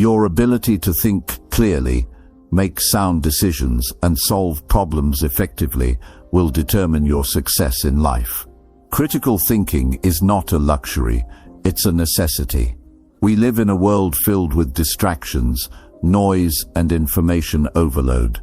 Your ability to think clearly, make sound decisions, and solve problems effectively will determine your success in life. Critical thinking is not a luxury, it's a necessity. We live in a world filled with distractions, noise, and information overload.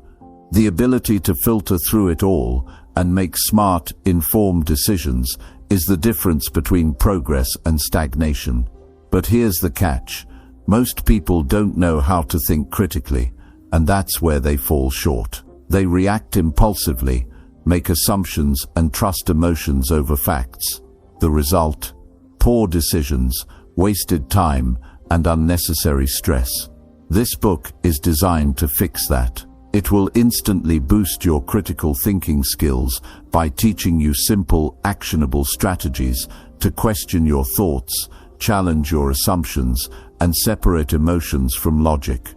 The ability to filter through it all and make smart, informed decisions is the difference between progress and stagnation. But here's the catch. Most people don't know how to think critically, and that's where they fall short. They react impulsively, make assumptions, and trust emotions over facts. The result? Poor decisions, wasted time, and unnecessary stress. This book is designed to fix that. It will instantly boost your critical thinking skills by teaching you simple, actionable strategies to question your thoughts, challenge your assumptions, and separate emotions from logic.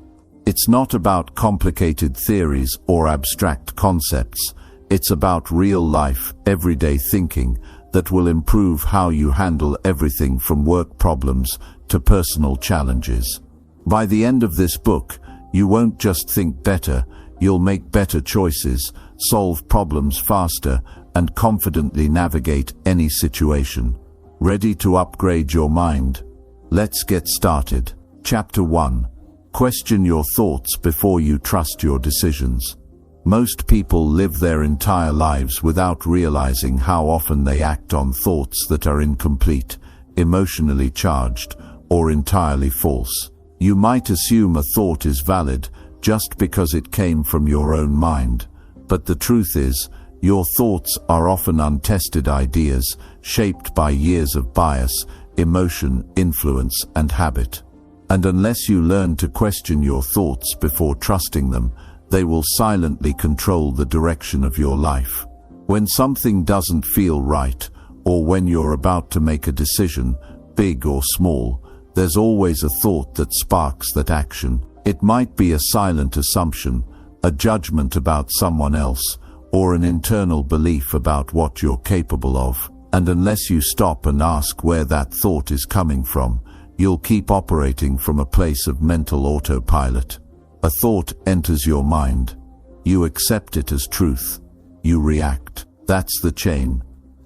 It's not about complicated theories or abstract concepts. It's about real-life, everyday thinking that will improve how you handle everything from work problems to personal challenges. By the end of this book, you won't just think better, you'll make better choices, solve problems faster, and confidently navigate any situation. Ready to upgrade your mind? Let's get started. Chapter 1. Question your thoughts before you trust your decisions. Most people live their entire lives without realizing how often they act on thoughts that are incomplete, emotionally charged, or entirely false. You might assume a thought is valid just because it came from your own mind, but the truth is, your thoughts are often untested ideas shaped by years of bias, emotion, influence, and habit. And unless you learn to question your thoughts before trusting them, they will silently control the direction of your life. When something doesn't feel right, or when you're about to make a decision, big or small, there's always a thought that sparks that action. It might be a silent assumption, a judgment about someone else, or an internal belief about what you're capable of. And unless you stop and ask where that thought is coming from, you'll keep operating from a place of mental autopilot. A thought enters your mind. You accept it as truth. You react. That's the chain.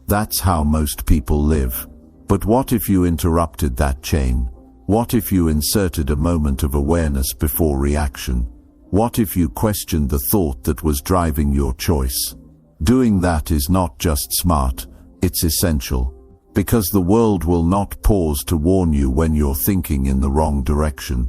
That's how most people live. But what if you interrupted that chain? What if you inserted a moment of awareness before reaction? What if you questioned the thought that was driving your choice? Doing that is not just smart, it's essential. Because the world will not pause to warn you when you're thinking in the wrong direction.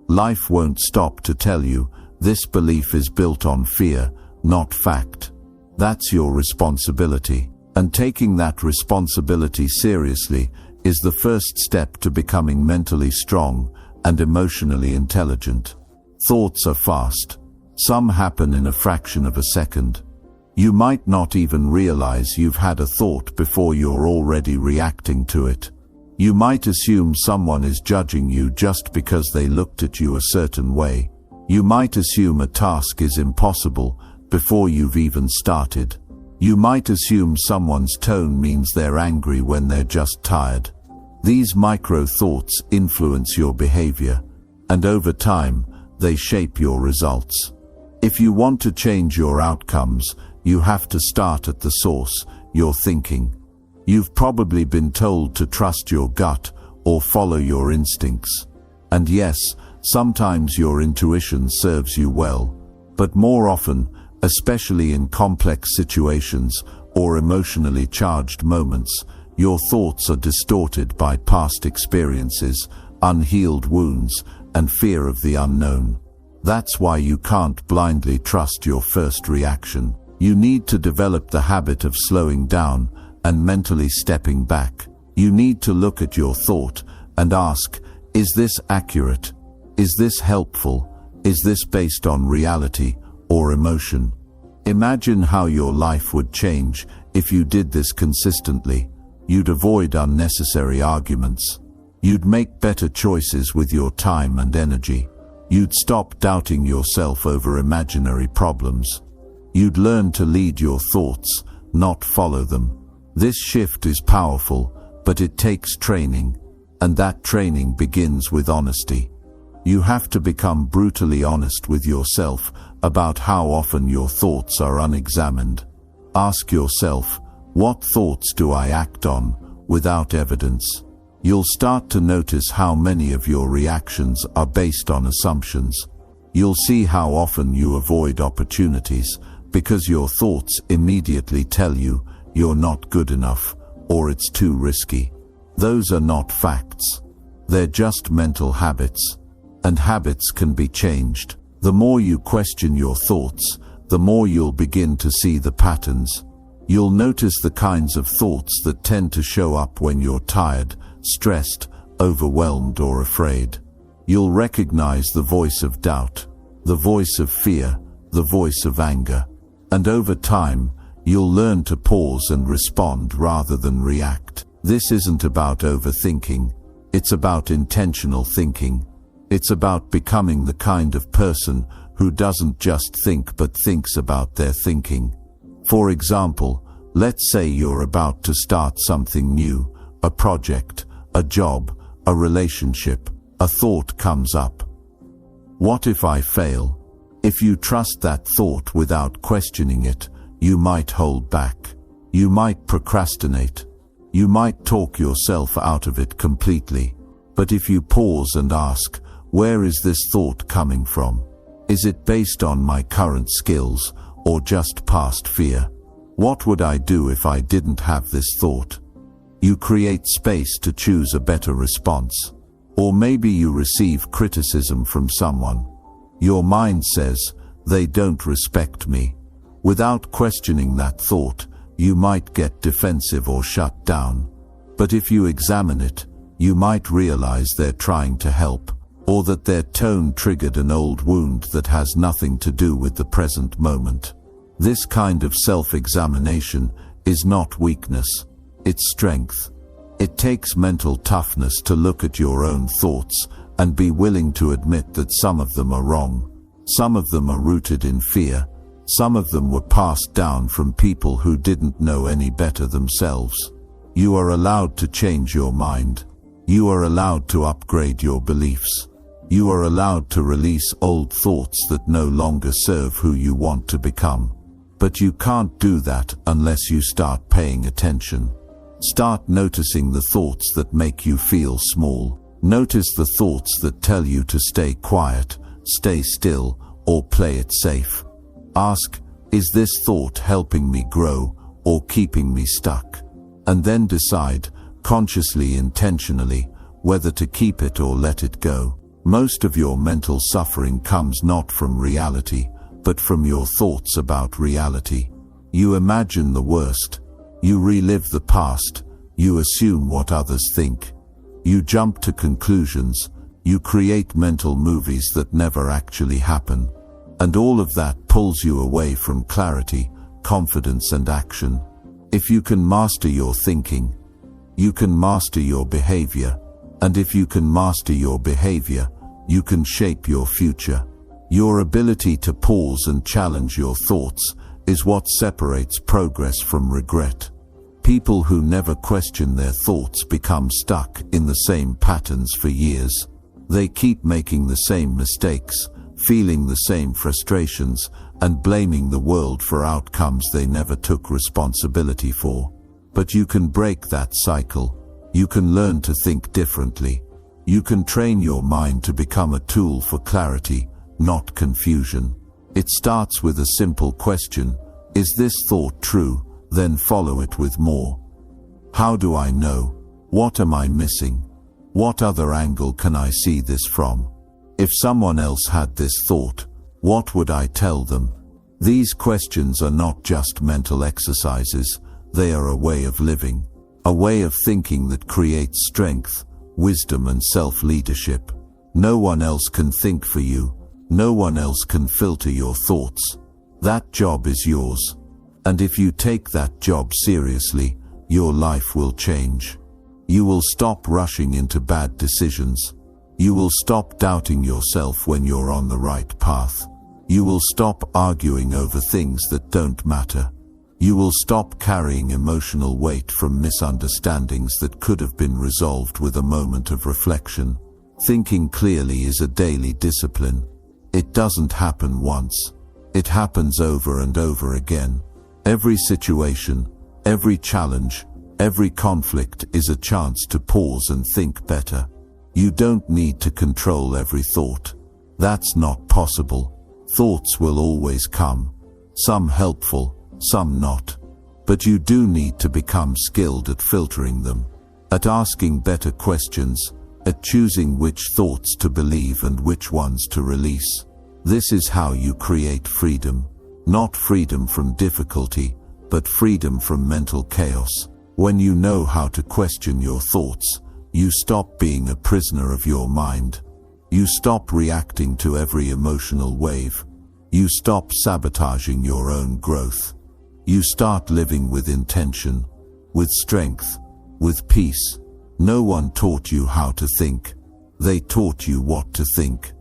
Life won't stop to tell you, this belief is built on fear, not fact. That's your responsibility. And taking that responsibility seriously is the first step to becoming mentally strong and emotionally intelligent. Thoughts are fast. Some happen in a fraction of a second. You might not even realize you've had a thought before you're already reacting to it. You might assume someone is judging you just because they looked at you a certain way. You might assume a task is impossible before you've even started. You might assume someone's tone means they're angry when they're just tired. These micro-thoughts influence your behavior, and over time, they shape your results. If you want to change your outcomes, you have to start at the source, your thinking. You've probably been told to trust your gut or follow your instincts. And yes, sometimes your intuition serves you well, but more often, especially in complex situations or emotionally charged moments, your thoughts are distorted by past experiences, unhealed wounds, and fear of the unknown. That's why you can't blindly trust your first reaction. You need to develop the habit of slowing down and mentally stepping back. You need to look at your thought and ask, is this accurate? Is this helpful? Is this based on reality or emotion? Imagine how your life would change if you did this consistently. You'd avoid unnecessary arguments. You'd make better choices with your time and energy. You'd stop doubting yourself over imaginary problems. You'd learn to lead your thoughts, not follow them. This shift is powerful, but it takes training, and that training begins with honesty. You have to become brutally honest with yourself about how often your thoughts are unexamined. Ask yourself, what thoughts do I act on without evidence? You'll start to notice how many of your reactions are based on assumptions. You'll see how often you avoid opportunities because your thoughts immediately tell you you're not good enough or it's too risky. Those are not facts. They're just mental habits. And habits can be changed. The more you question your thoughts, the more you'll begin to see the patterns. You'll notice the kinds of thoughts that tend to show up when you're tired, stressed, overwhelmed, or afraid. You'll recognize the voice of doubt, the voice of fear, the voice of anger. And over time, you'll learn to pause and respond rather than react. This isn't about overthinking. It's about intentional thinking. It's about becoming the kind of person who doesn't just think but thinks about their thinking. For example, let's say you're about to start something new, a project, a job, a relationship. A thought comes up. What if I fail? If you trust that thought without questioning it, you might hold back. You might procrastinate. You might talk yourself out of it completely. But if you pause and ask, where is this thought coming from? Is it based on my current skills or just past fear? What would I do if I didn't have this thought? You create space to choose a better response. Or maybe you receive criticism from someone. Your mind says, they don't respect me. Without questioning that thought, you might get defensive or shut down. But if you examine it, you might realize they're trying to help, or that their tone triggered an old wound that has nothing to do with the present moment. This kind of self-examination is not weakness, it's strength. It takes mental toughness to look at your own thoughts and be willing to admit that some of them are wrong. Some of them are rooted in fear. Some of them were passed down from people who didn't know any better themselves. You are allowed to change your mind. You are allowed to upgrade your beliefs. You are allowed to release old thoughts that no longer serve who you want to become. But you can't do that unless you start paying attention. Start noticing the thoughts that make you feel small. Notice the thoughts that tell you to stay quiet, stay still, or play it safe. Ask, is this thought helping me grow or keeping me stuck? And then decide, consciously, intentionally, whether to keep it or let it go. Most of your mental suffering comes not from reality, but from your thoughts about reality. You imagine the worst. You relive the past. You assume what others think. You jump to conclusions. You create mental movies that never actually happen. And all of that pulls you away from clarity, confidence, and action. If you can master your thinking, you can master your behavior. And if you can master your behavior, you can shape your future. Your ability to pause and challenge your thoughts is what separates progress from regret. People who never question their thoughts become stuck in the same patterns for years. They keep making the same mistakes, feeling the same frustrations, and blaming the world for outcomes they never took responsibility for. But you can break that cycle. You can learn to think differently. You can train your mind to become a tool for clarity, not confusion. It starts with a simple question: is this thought true? Then follow it with more. How do I know? What am I missing? What other angle can I see this from? If someone else had this thought, what would I tell them? These questions are not just mental exercises, they are a way of living, a way of thinking that creates strength, wisdom, and self-leadership. No one else can think for you. No one else can filter your thoughts. That job is yours. And if you take that job seriously, your life will change. You will stop rushing into bad decisions. You will stop doubting yourself when you're on the right path. You will stop arguing over things that don't matter. You will stop carrying emotional weight from misunderstandings that could have been resolved with a moment of reflection. Thinking clearly is a daily discipline. It doesn't happen once. It happens over and over again. Every situation, every challenge, every conflict is a chance to pause and think better. You don't need to control every thought. That's not possible. Thoughts will always come. Some helpful, some not. But you do need to become skilled at filtering them, at asking better questions, at choosing which thoughts to believe and which ones to release. This is how you create freedom. Not freedom from difficulty, but freedom from mental chaos. When you know how to question your thoughts, you stop being a prisoner of your mind. You stop reacting to every emotional wave. You stop sabotaging your own growth. You start living with intention, with strength, with peace. No one taught you how to think. They taught you what to think.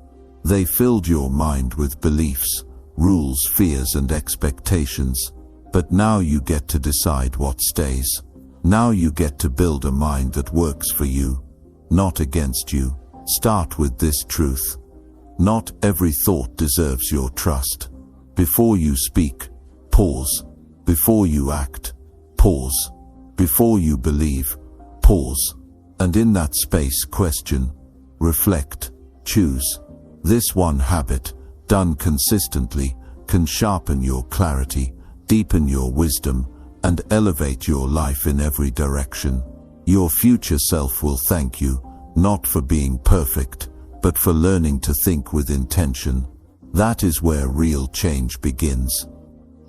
They filled your mind with beliefs, rules, fears, and expectations. But now you get to decide what stays. Now you get to build a mind that works for you, not against you. Start with this truth. Not every thought deserves your trust. Before you speak, pause. Before you act, pause. Before you believe, pause. And in that space, question, reflect, choose. This one habit, done consistently, can sharpen your clarity, deepen your wisdom, and elevate your life in every direction. Your future self will thank you, not for being perfect, but for learning to think with intention. That is where real change begins.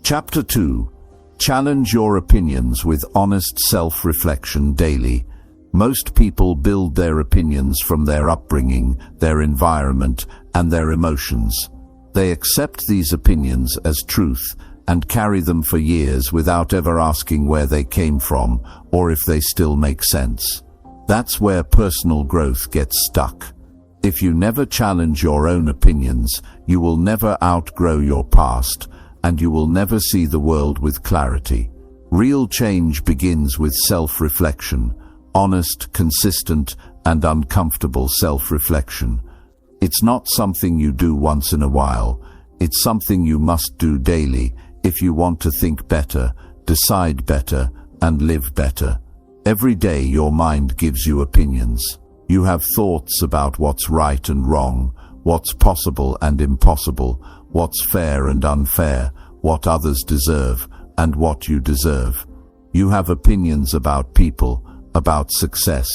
Chapter 2. Challenge your opinions with honest self-reflection daily. Most people build their opinions from their upbringing, their environment, and their emotions. They accept these opinions as truth and carry them for years without ever asking where they came from or if they still make sense. That's where personal growth gets stuck. If you never challenge your own opinions, you will never outgrow your past, and you will never see the world with clarity. Real change begins with self-reflection, honest, consistent, and uncomfortable self-reflection. It's not something you do once in a while. It's something you must do daily if you want to think better, decide better, and live better. Every day your mind gives you opinions. You have thoughts about what's right and wrong, what's possible and impossible, what's fair and unfair, what others deserve, and what you deserve. You have opinions about people, about success,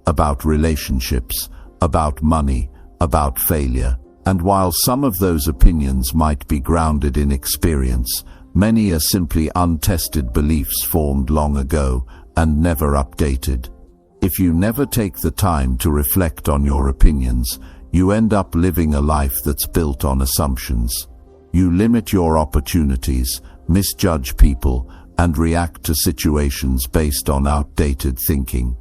about relationships, about money, about failure. And while some of those opinions might be grounded in experience, many are simply untested beliefs formed long ago and never updated. If you never take the time to reflect on your opinions, you end up living a life that's built on assumptions. You limit your opportunities, misjudge people, and react to situations based on outdated thinking.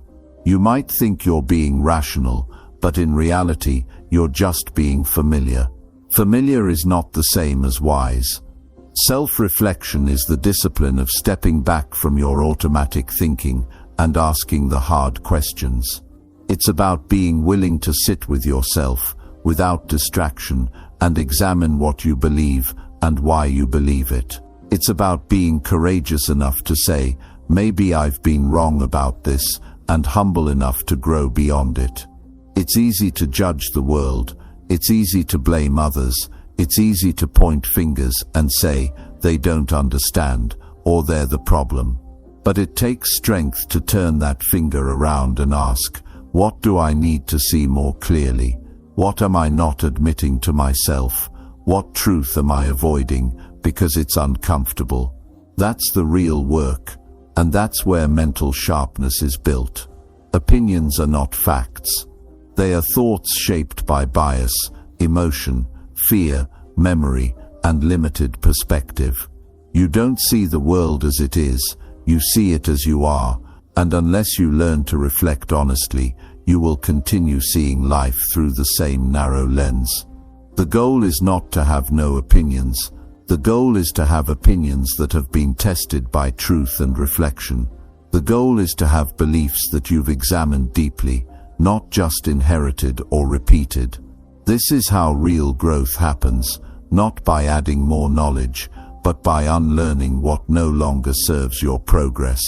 You might think you're being rational, but in reality, you're just being familiar. Familiar is not the same as wise. Self-reflection is the discipline of stepping back from your automatic thinking and asking the hard questions. It's about being willing to sit with yourself, without distraction, and examine what you believe and why you believe it. It's about being courageous enough to say, maybe I've been wrong about this, and humble enough to grow beyond it. It's easy to judge the world. It's easy to blame others. It's easy to point fingers and say, they don't understand, or they're the problem. But it takes strength to turn that finger around and ask, what do I need to see more clearly? What am I not admitting to myself? What truth am I avoiding because it's uncomfortable? That's the real work, and that's where mental sharpness is built. Opinions are not facts. They are thoughts shaped by bias, emotion, fear, memory, and limited perspective. You don't see the world as it is, you see it as you are, and unless you learn to reflect honestly, you will continue seeing life through the same narrow lens. The goal is not to have no opinions. The goal is to have opinions that have been tested by truth and reflection. The goal is to have beliefs that you've examined deeply, not just inherited or repeated. This is how real growth happens, not by adding more knowledge, but by unlearning what no longer serves your progress.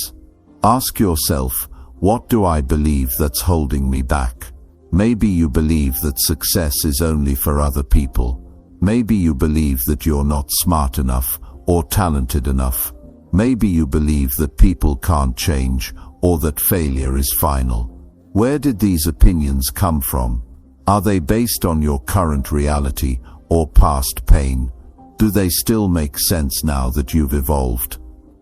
Ask yourself, what do I believe that's holding me back? Maybe you believe that success is only for other people. Maybe you believe that you're not smart enough or talented enough. Maybe you believe that people can't change or that failure is final. Where did these opinions come from? Are they based on your current reality or past pain? Do they still make sense now that you've evolved?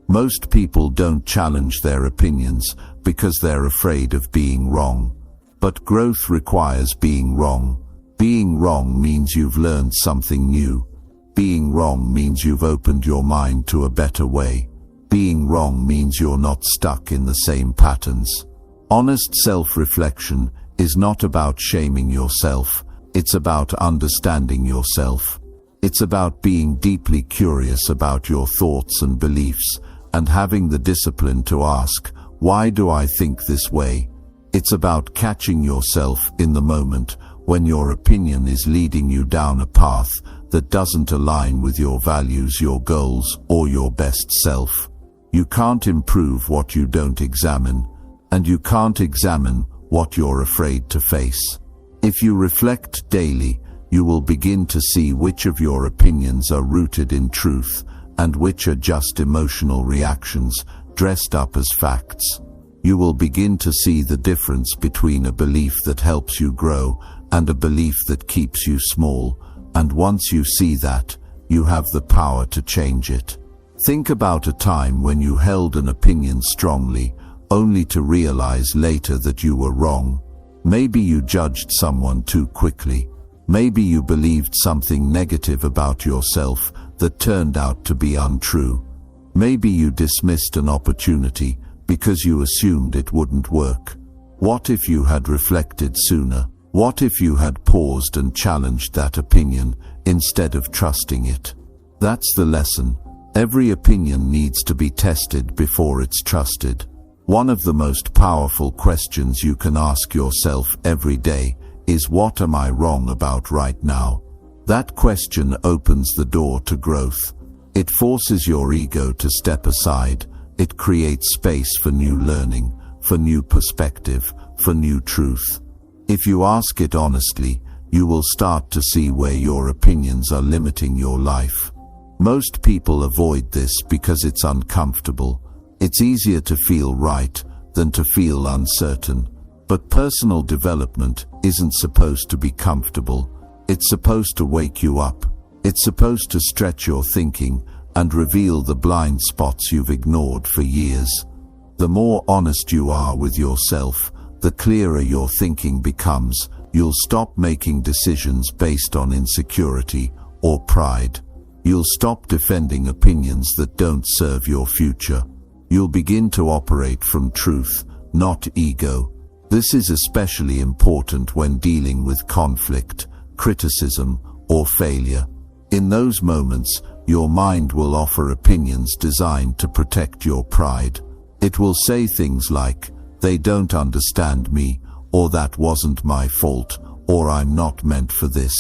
Most people don't challenge their opinions because they're afraid of being wrong. But growth requires being wrong. Being wrong means you've learned something new. Being wrong means you've opened your mind to a better way. Being wrong means you're not stuck in the same patterns. Honest self-reflection is not about shaming yourself. It's about understanding yourself. It's about being deeply curious about your thoughts and beliefs and having the discipline to ask, why do I think this way? It's about catching yourself in the moment when your opinion is leading you down a path that doesn't align with your values, your goals, or your best self. You can't improve what you don't examine, and you can't examine what you're afraid to face. If you reflect daily, you will begin to see which of your opinions are rooted in truth and which are just emotional reactions dressed up as facts. You will begin to see the difference between a belief that helps you grow and a belief that keeps you small, and once you see that, you have the power to change it. Think about a time when you held an opinion strongly, only to realize later that you were wrong. Maybe you judged someone too quickly. Maybe you believed something negative about yourself that turned out to be untrue. Maybe you dismissed an opportunity because you assumed it wouldn't work. What if you had reflected sooner? What if you had paused and challenged that opinion instead of trusting it? That's the lesson. Every opinion needs to be tested before it's trusted. One of the most powerful questions you can ask yourself every day is, what am I wrong about right now? That question opens the door to growth. It forces your ego to step aside. It creates space for new learning, for new perspective, for new truth. If you ask it honestly, you will start to see where your opinions are limiting your life. Most people avoid this because it's uncomfortable. It's easier to feel right than to feel uncertain. But personal development isn't supposed to be comfortable. It's supposed to wake you up. It's supposed to stretch your thinking and reveal the blind spots you've ignored for years. The more honest you are with yourself, the clearer your thinking becomes. You'll stop making decisions based on insecurity or pride. You'll stop defending opinions that don't serve your future. You'll begin to operate from truth, not ego. This is especially important when dealing with conflict, criticism, or failure. In those moments, your mind will offer opinions designed to protect your pride. It will say things like, they don't understand me, or that wasn't my fault, or I'm not meant for this.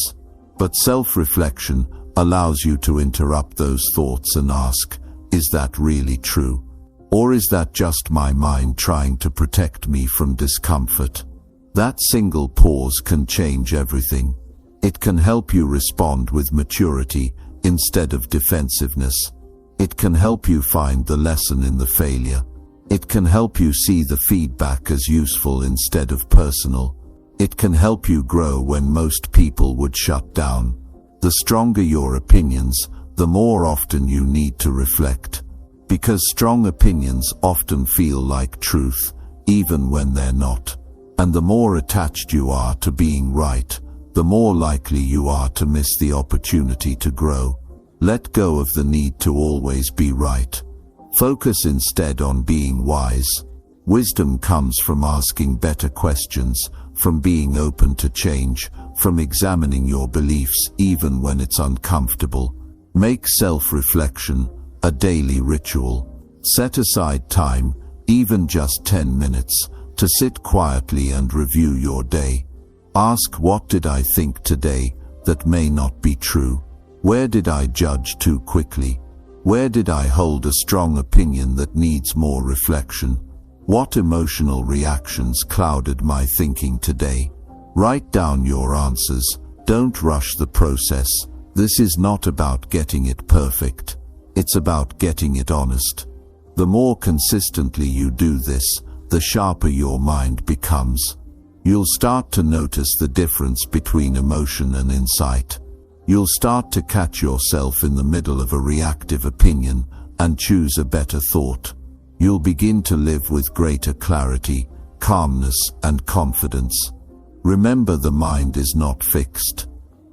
But self-reflection allows you to interrupt those thoughts and ask, is that really true? Or is that just my mind trying to protect me from discomfort? That single pause can change everything. It can help you respond with maturity instead of defensiveness. It can help you find the lesson in the failure. It can help you see the feedback as useful instead of personal. It can help you grow when most people would shut down. The stronger your opinions, the more often you need to reflect. Because strong opinions often feel like truth, even when they're not. And the more attached you are to being right, the more likely you are to miss the opportunity to grow. Let go of the need to always be right. Focus instead on being wise. Wisdom comes from asking better questions, from being open to change, from examining your beliefs even when it's uncomfortable. Make self-reflection a daily ritual. Set aside time, even just 10 minutes, to sit quietly and review your day. Ask, what did I think today that may not be true? Where did I judge too quickly? Where did I hold a strong opinion that needs more reflection? What emotional reactions clouded my thinking today? Write down your answers. Don't rush the process. This is not about getting it perfect. It's about getting it honest. The more consistently you do this, the sharper your mind becomes. You'll start to notice the difference between emotion and insight. You'll start to catch yourself in the middle of a reactive opinion and choose a better thought. You'll begin to live with greater clarity, calmness, and confidence. Remember, the mind is not fixed.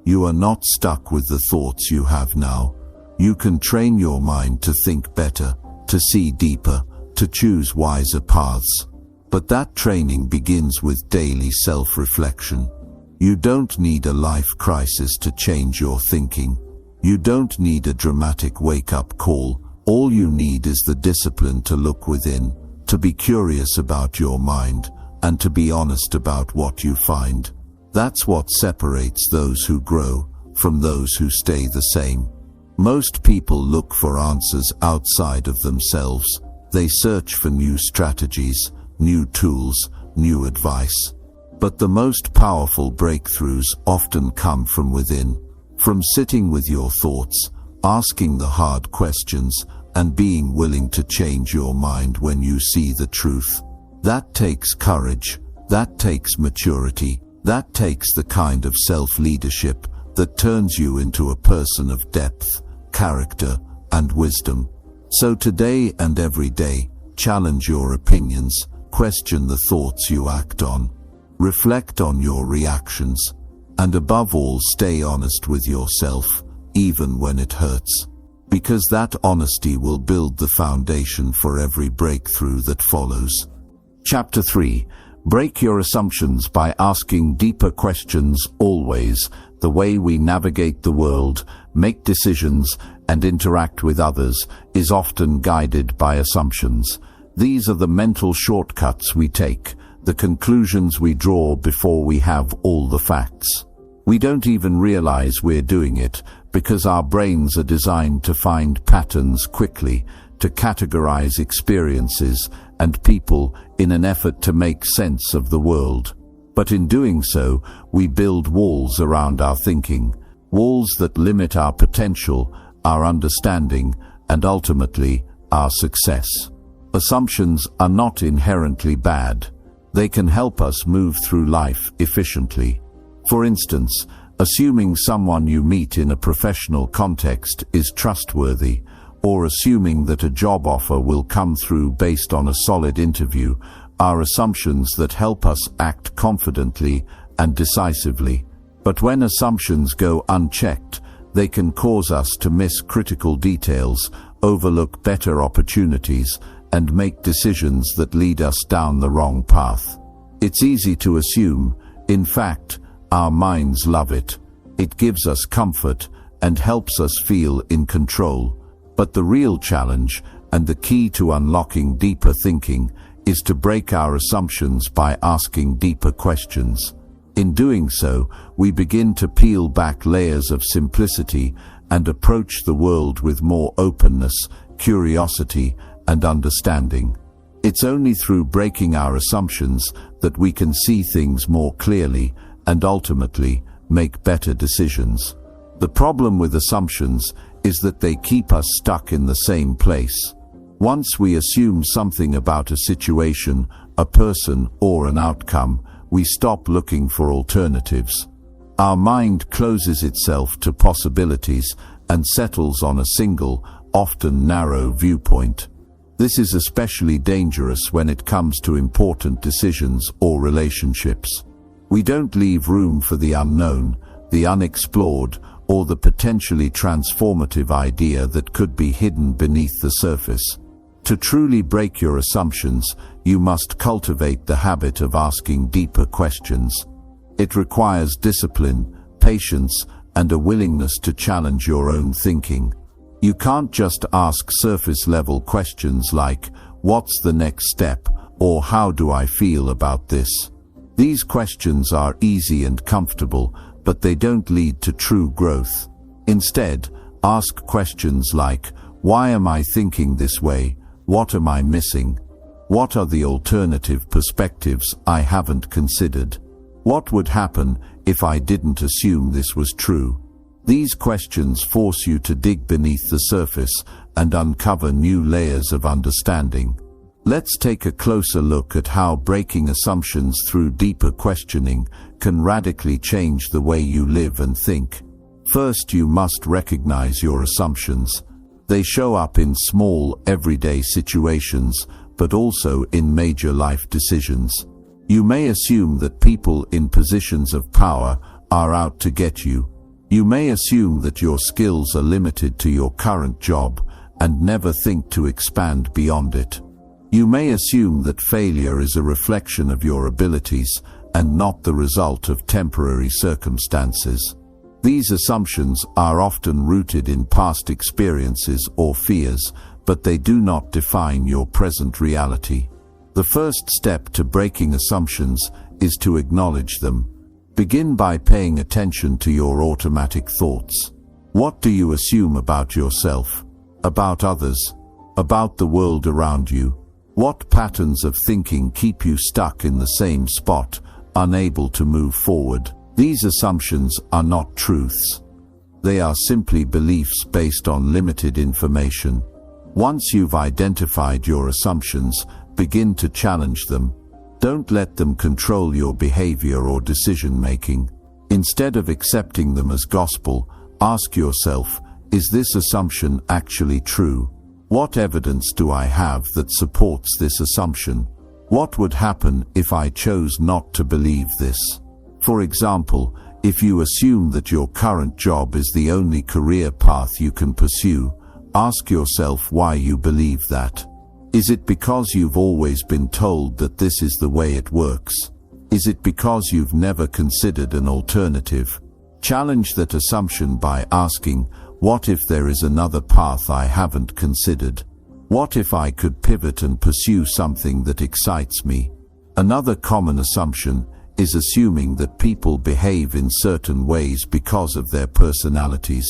You are not stuck with the thoughts you have now. You can train your mind to think better, to see deeper, to choose wiser paths. But that training begins with daily self-reflection. You don't need a life crisis to change your thinking. You don't need a dramatic wake-up call. All you need is the discipline to look within, to be curious about your mind, and to be honest about what you find. That's what separates those who grow from those who stay the same. Most people look for answers outside of themselves. They search for new strategies, new tools, new advice. But the most powerful breakthroughs often come from within, from sitting with your thoughts, asking the hard questions, and being willing to change your mind when you see the truth. That takes courage, that takes maturity, that takes the kind of self-leadership that turns you into a person of depth, character, and wisdom. So today and every day, challenge your opinions, question the thoughts you act on, reflect on your reactions, and above all, stay honest with yourself, even when it hurts. Because that honesty will build the foundation for every breakthrough that follows. Chapter 3. Break your assumptions by asking deeper questions. Always, the way we navigate the world, make decisions, and interact with others is often guided by assumptions. These are the mental shortcuts we take, the conclusions we draw before we have all the facts. We don't even realize we're doing it, because our brains are designed to find patterns quickly, to categorize experiences and people in an effort to make sense of the world. But in doing so, we build walls around our thinking, walls that limit our potential, our understanding, and ultimately, our success. Assumptions are not inherently bad. They can help us move through life efficiently. For instance, assuming someone you meet in a professional context is trustworthy, or assuming that a job offer will come through based on a solid interview, are assumptions that help us act confidently and decisively. But when assumptions go unchecked, they can cause us to miss critical details, overlook better opportunities, and make decisions that lead us down the wrong path. It's easy to assume. In fact, our minds love it. It gives us comfort and helps us feel in control. But the real challenge, and the key to unlocking deeper thinking, is to break our assumptions by asking deeper questions. In doing so, we begin to peel back layers of simplicity and approach the world with more openness, curiosity, and understanding. It's only through breaking our assumptions that we can see things more clearly and ultimately make better decisions. The problem with assumptions is that they keep us stuck in the same place. Once we assume something about a situation, a person, or an outcome, we stop looking for alternatives. Our mind closes itself to possibilities and settles on a single, often narrow viewpoint. This is especially dangerous when it comes to important decisions or relationships. We don't leave room for the unknown, the unexplored, or the potentially transformative idea that could be hidden beneath the surface. To truly break your assumptions, you must cultivate the habit of asking deeper questions. It requires discipline, patience, and a willingness to challenge your own thinking. You can't just ask surface-level questions like, "What's the next step?" Or how do I feel about this? These questions are easy and comfortable, but they don't lead to true growth. Instead, ask questions like, why am I thinking this way? What am I missing? What are the alternative perspectives I haven't considered? What would happen if I didn't assume this was true? These questions force you to dig beneath the surface and uncover new layers of understanding. Let's take a closer look at how breaking assumptions through deeper questioning can radically change the way you live and think. First, you must recognize your assumptions. They show up in small, everyday situations, but also in major life decisions. You may assume that people in positions of power are out to get you. You may assume that your skills are limited to your current job and never think to expand beyond it. You may assume that failure is a reflection of your abilities and not the result of temporary circumstances. These assumptions are often rooted in past experiences or fears, but they do not define your present reality. The first step to breaking assumptions is to acknowledge them. Begin by paying attention to your automatic thoughts. What do you assume about yourself, about others, about the world around you? What patterns of thinking keep you stuck in the same spot, unable to move forward? These assumptions are not truths. They are simply beliefs based on limited information. Once you've identified your assumptions, begin to challenge them. Don't let them control your behavior or decision-making. Instead of accepting them as gospel, ask yourself, is this assumption actually true? What evidence do I have that supports this assumption? What would happen if I chose not to believe this? For example, if you assume that your current job is the only career path you can pursue, ask yourself why you believe that. Is it because you've always been told that this is the way it works? Is it because you've never considered an alternative? Challenge that assumption by asking, what if there is another path I haven't considered? What if I could pivot and pursue something that excites me? Another common assumption is assuming that people behave in certain ways because of their personalities.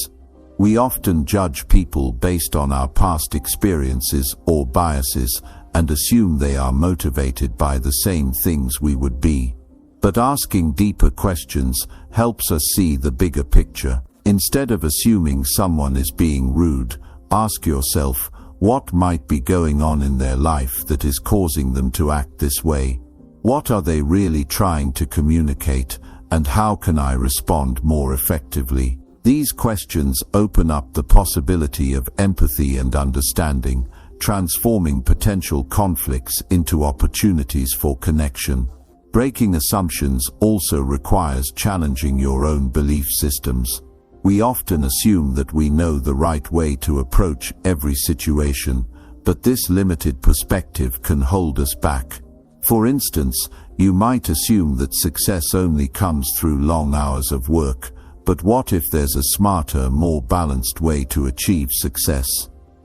We often judge people based on our past experiences or biases and assume they are motivated by the same things we would be. But asking deeper questions helps us see the bigger picture. Instead of assuming someone is being rude, ask yourself, what might be going on in their life that is causing them to act this way? What are they really trying to communicate, and how can I respond more effectively? These questions open up the possibility of empathy and understanding, transforming potential conflicts into opportunities for connection. Breaking assumptions also requires challenging your own belief systems. We often assume that we know the right way to approach every situation, but this limited perspective can hold us back. For instance, you might assume that success only comes through long hours of work, but what if there's a smarter, more balanced way to achieve success?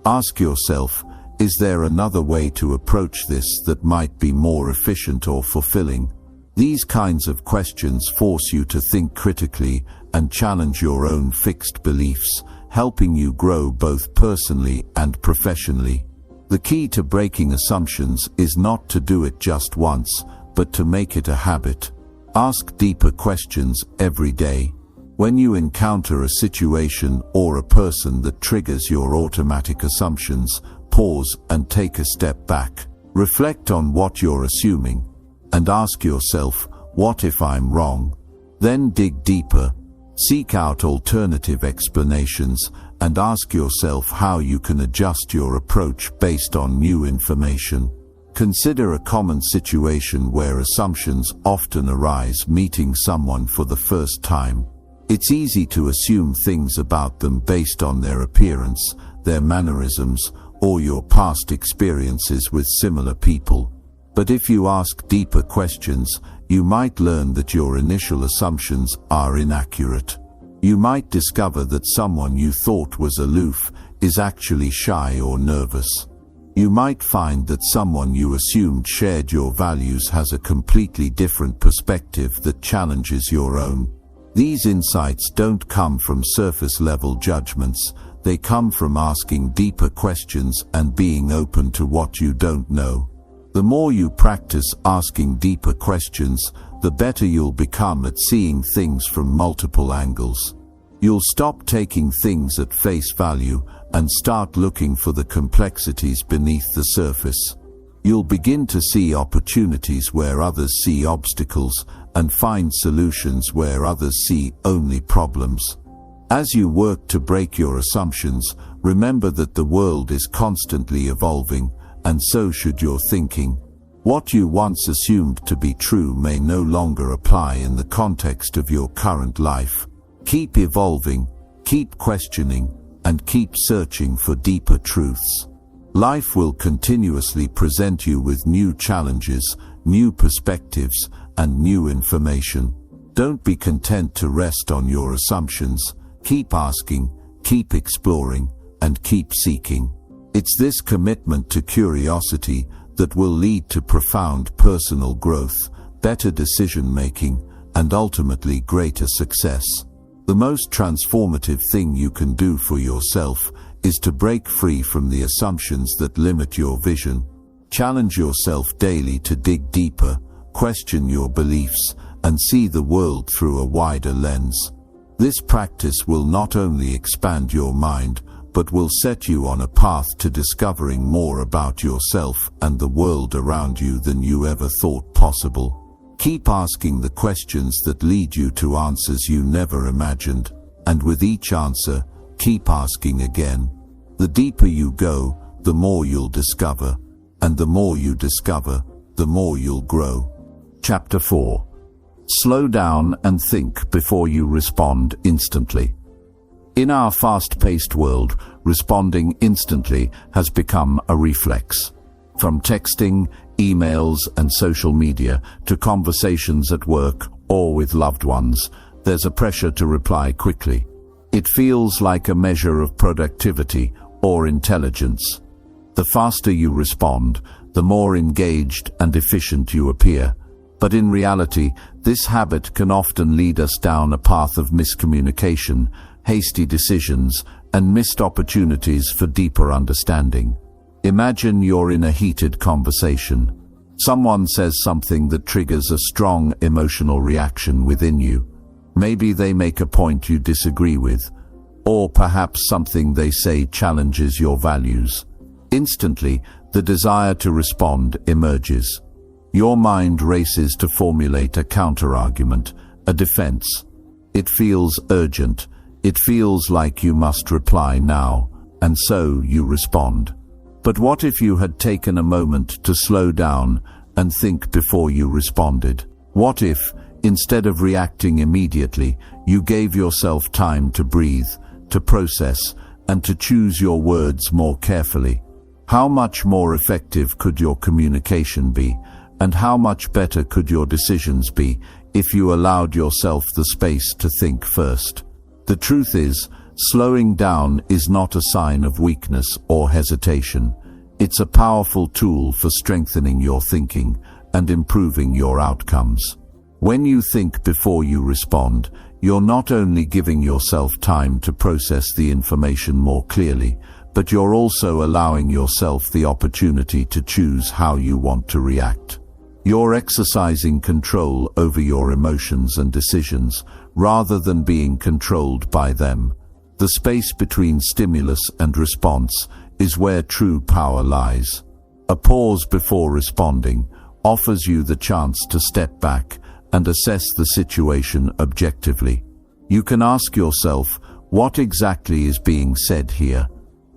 Ask yourself, is there another way to approach this that might be more efficient or fulfilling? These kinds of questions force you to think critically and challenge your own fixed beliefs, helping you grow both personally and professionally. The key to breaking assumptions is not to do it just once, but to make it a habit. Ask deeper questions every day. When you encounter a situation or a person that triggers your automatic assumptions, pause and take a step back. Reflect on what you're assuming, and ask yourself, what if I'm wrong? Then dig deeper. Seek out alternative explanations and ask yourself how you can adjust your approach based on new information. Consider a common situation where assumptions often arise meeting someone for the first time. It's easy to assume things about them based on their appearance, their mannerisms, or your past experiences with similar people. But if you ask deeper questions, you might learn that your initial assumptions are inaccurate. You might discover that someone you thought was aloof is actually shy or nervous. You might find that someone you assumed shared your values has a completely different perspective that challenges your own. These insights don't come from surface-level judgments. They come from asking deeper questions and being open to what you don't know. The more you practice asking deeper questions, the better you'll become at seeing things from multiple angles. You'll stop taking things at face value and start looking for the complexities beneath the surface. You'll begin to see opportunities where others see obstacles and find solutions where others see only problems. As you work to break your assumptions, remember that the world is constantly evolving, and so should your thinking. What you once assumed to be true may no longer apply in the context of your current life. Keep evolving, keep questioning, and keep searching for deeper truths. Life will continuously present you with new challenges, new perspectives, and new information. Don't be content to rest on your assumptions. Keep asking, keep exploring, and keep seeking. It's this commitment to curiosity that will lead to profound personal growth, better decision-making, and ultimately greater success. The most transformative thing you can do for yourself is to break free from the assumptions that limit your vision. Challenge yourself daily to dig deeper, question your beliefs, and see the world through a wider lens. This practice will not only expand your mind, but will set you on a path to discovering more about yourself and the world around you than you ever thought possible. Keep asking the questions that lead you to answers you never imagined, and with each answer, keep asking again. The deeper you go, the more you'll discover, and the more you discover, the more you'll grow. Chapter 4. Slow down and think before you respond instantly. In our fast-paced world, responding instantly has become a reflex. From texting, emails, and social media to conversations at work or with loved ones, there's a pressure to reply quickly. It feels like a measure of productivity or intelligence. The faster you respond, the more engaged and efficient you appear. But in reality, this habit can often lead us down a path of miscommunication, hasty decisions, and missed opportunities for deeper understanding. Imagine you're in a heated conversation. Someone says something that triggers a strong emotional reaction within you. Maybe they make a point you disagree with, or perhaps something they say challenges your values. Instantly, the desire to respond emerges. Your mind races to formulate a counterargument, a defense. It feels urgent. It feels like you must reply now, and so you respond. But what if you had taken a moment to slow down and think before you responded? What if, instead of reacting immediately, you gave yourself time to breathe, to process, and to choose your words more carefully? How much more effective could your communication be, and how much better could your decisions be if you allowed yourself the space to think first? The truth is, slowing down is not a sign of weakness or hesitation. It's a powerful tool for strengthening your thinking and improving your outcomes. When you think before you respond, you're not only giving yourself time to process the information more clearly, but you're also allowing yourself the opportunity to choose how you want to react. You're exercising control over your emotions and decisions, rather than being controlled by them. The space between stimulus and response is where true power lies. A pause before responding offers you the chance to step back and assess the situation objectively. You can ask yourself, what exactly is being said here?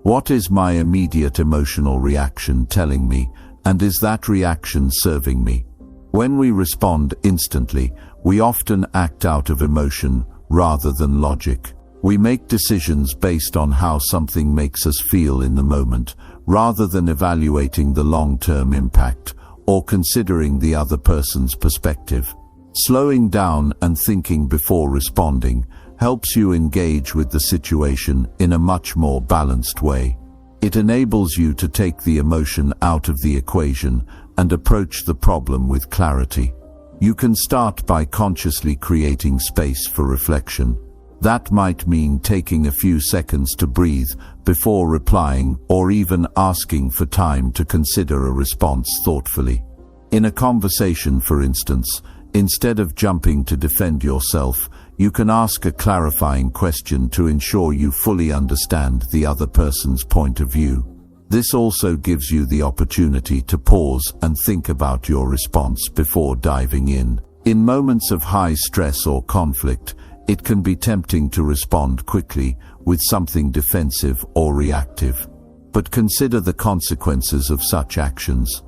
What is my immediate emotional reaction telling me, and is that reaction serving me? When we respond instantly, we often act out of emotion rather than logic. We make decisions based on how something makes us feel in the moment, rather than evaluating the long-term impact or considering the other person's perspective. Slowing down and thinking before responding helps you engage with the situation in a much more balanced way. It enables you to take the emotion out of the equation and approach the problem with clarity. You can start by consciously creating space for reflection. That might mean taking a few seconds to breathe before replying, or even asking for time to consider a response thoughtfully. In a conversation, for instance, instead of jumping to defend yourself, you can ask a clarifying question to ensure you fully understand the other person's point of view. This also gives you the opportunity to pause and think about your response before diving in. In moments of high stress or conflict, it can be tempting to respond quickly with something defensive or reactive. But consider the consequences of such actions.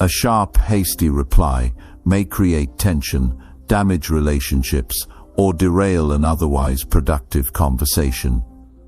A sharp, hasty reply may create tension, damage relationships, or derail an otherwise productive conversation.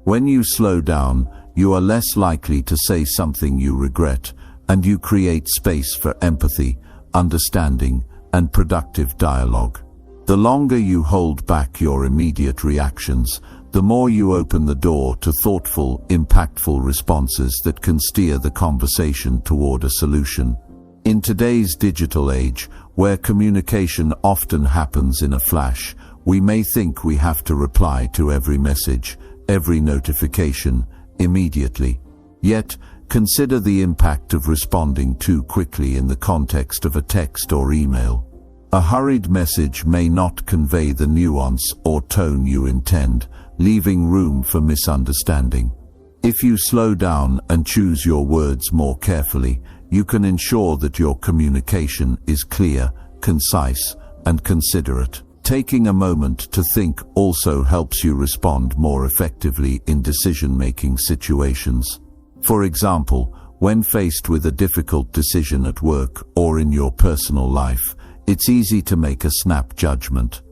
When you slow down, you are less likely to say something you regret, and you create space for empathy, understanding, and productive dialogue. The longer you hold back your immediate reactions, the more you open the door to thoughtful, impactful responses that can steer the conversation toward a solution. In today's digital age, where communication often happens in a flash, we may think we have to reply to every message, every notification, immediately. Yet, consider the impact of responding too quickly in the context of a text or email. A hurried message may not convey the nuance or tone you intend, leaving room for misunderstanding. If you slow down and choose your words more carefully, you can ensure that your communication is clear, concise, and considerate. Taking a moment to think also helps you respond more effectively in decision-making situations. For example, when faced with a difficult decision at work or in your personal life, it's easy to make a snap judgment.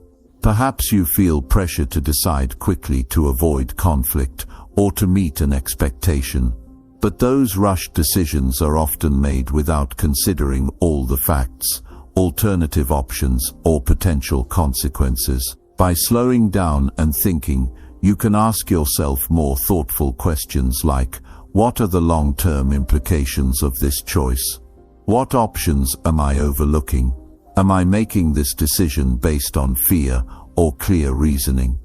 Perhaps you feel pressure to decide quickly to avoid conflict or to meet an expectation. But those rushed decisions are often made without considering all the facts, alternative options, or potential consequences. By slowing down and thinking, you can ask yourself more thoughtful questions like, what are the long-term implications of this choice? What options am I overlooking? Am I making this decision based on fear or clear reasoning?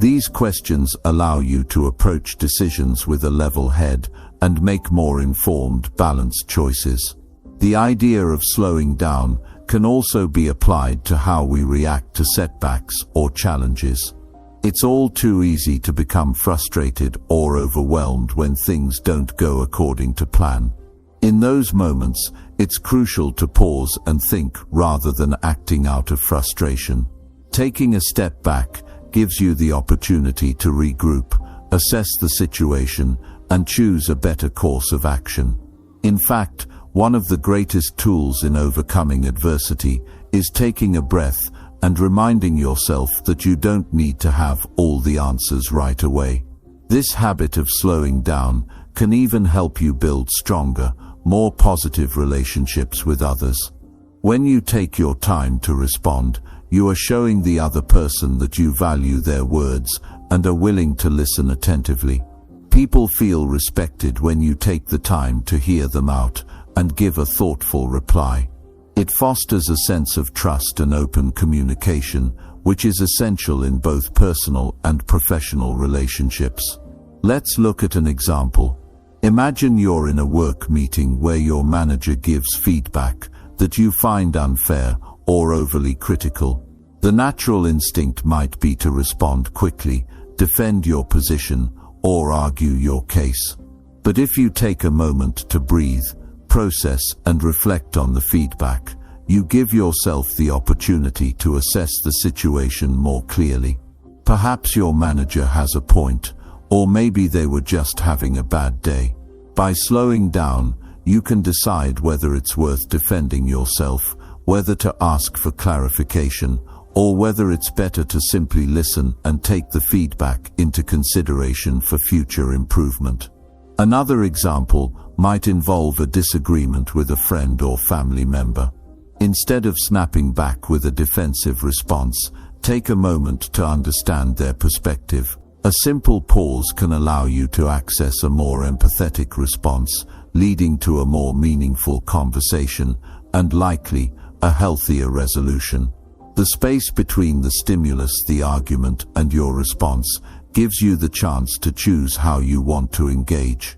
These questions allow you to approach decisions with a level head and make more informed, balanced choices. The idea of slowing down can also be applied to how we react to setbacks or challenges. It's all too easy to become frustrated or overwhelmed when things don't go according to plan. In those moments, it's crucial to pause and think rather than acting out of frustration. Taking a step back gives you the opportunity to regroup, assess the situation, and choose a better course of action. In fact, one of the greatest tools in overcoming adversity is taking a breath and reminding yourself that you don't need to have all the answers right away. This habit of slowing down can even help you build stronger, more positive relationships with others. When you take your time to respond, you are showing the other person that you value their words and are willing to listen attentively. People feel respected when you take the time to hear them out and give a thoughtful reply. It fosters a sense of trust and open communication, which is essential in both personal and professional relationships. Let's look at an example. Imagine you're in a work meeting where your manager gives feedback that you find unfair or overly critical. The natural instinct might be to respond quickly, defend your position, or argue your case. But if you take a moment to breathe, process, and reflect on the feedback, you give yourself the opportunity to assess the situation more clearly. Perhaps your manager has a point, or maybe they were just having a bad day. By slowing down, you can decide whether it's worth defending yourself, whether to ask for clarification, or whether it's better to simply listen and take the feedback into consideration for future improvement. Another example might involve a disagreement with a friend or family member. Instead of snapping back with a defensive response, take a moment to understand their perspective. A simple pause can allow you to access a more empathetic response, leading to a more meaningful conversation and likely a healthier resolution. The space between the stimulus, the argument, and your response gives you the chance to choose how you want to engage.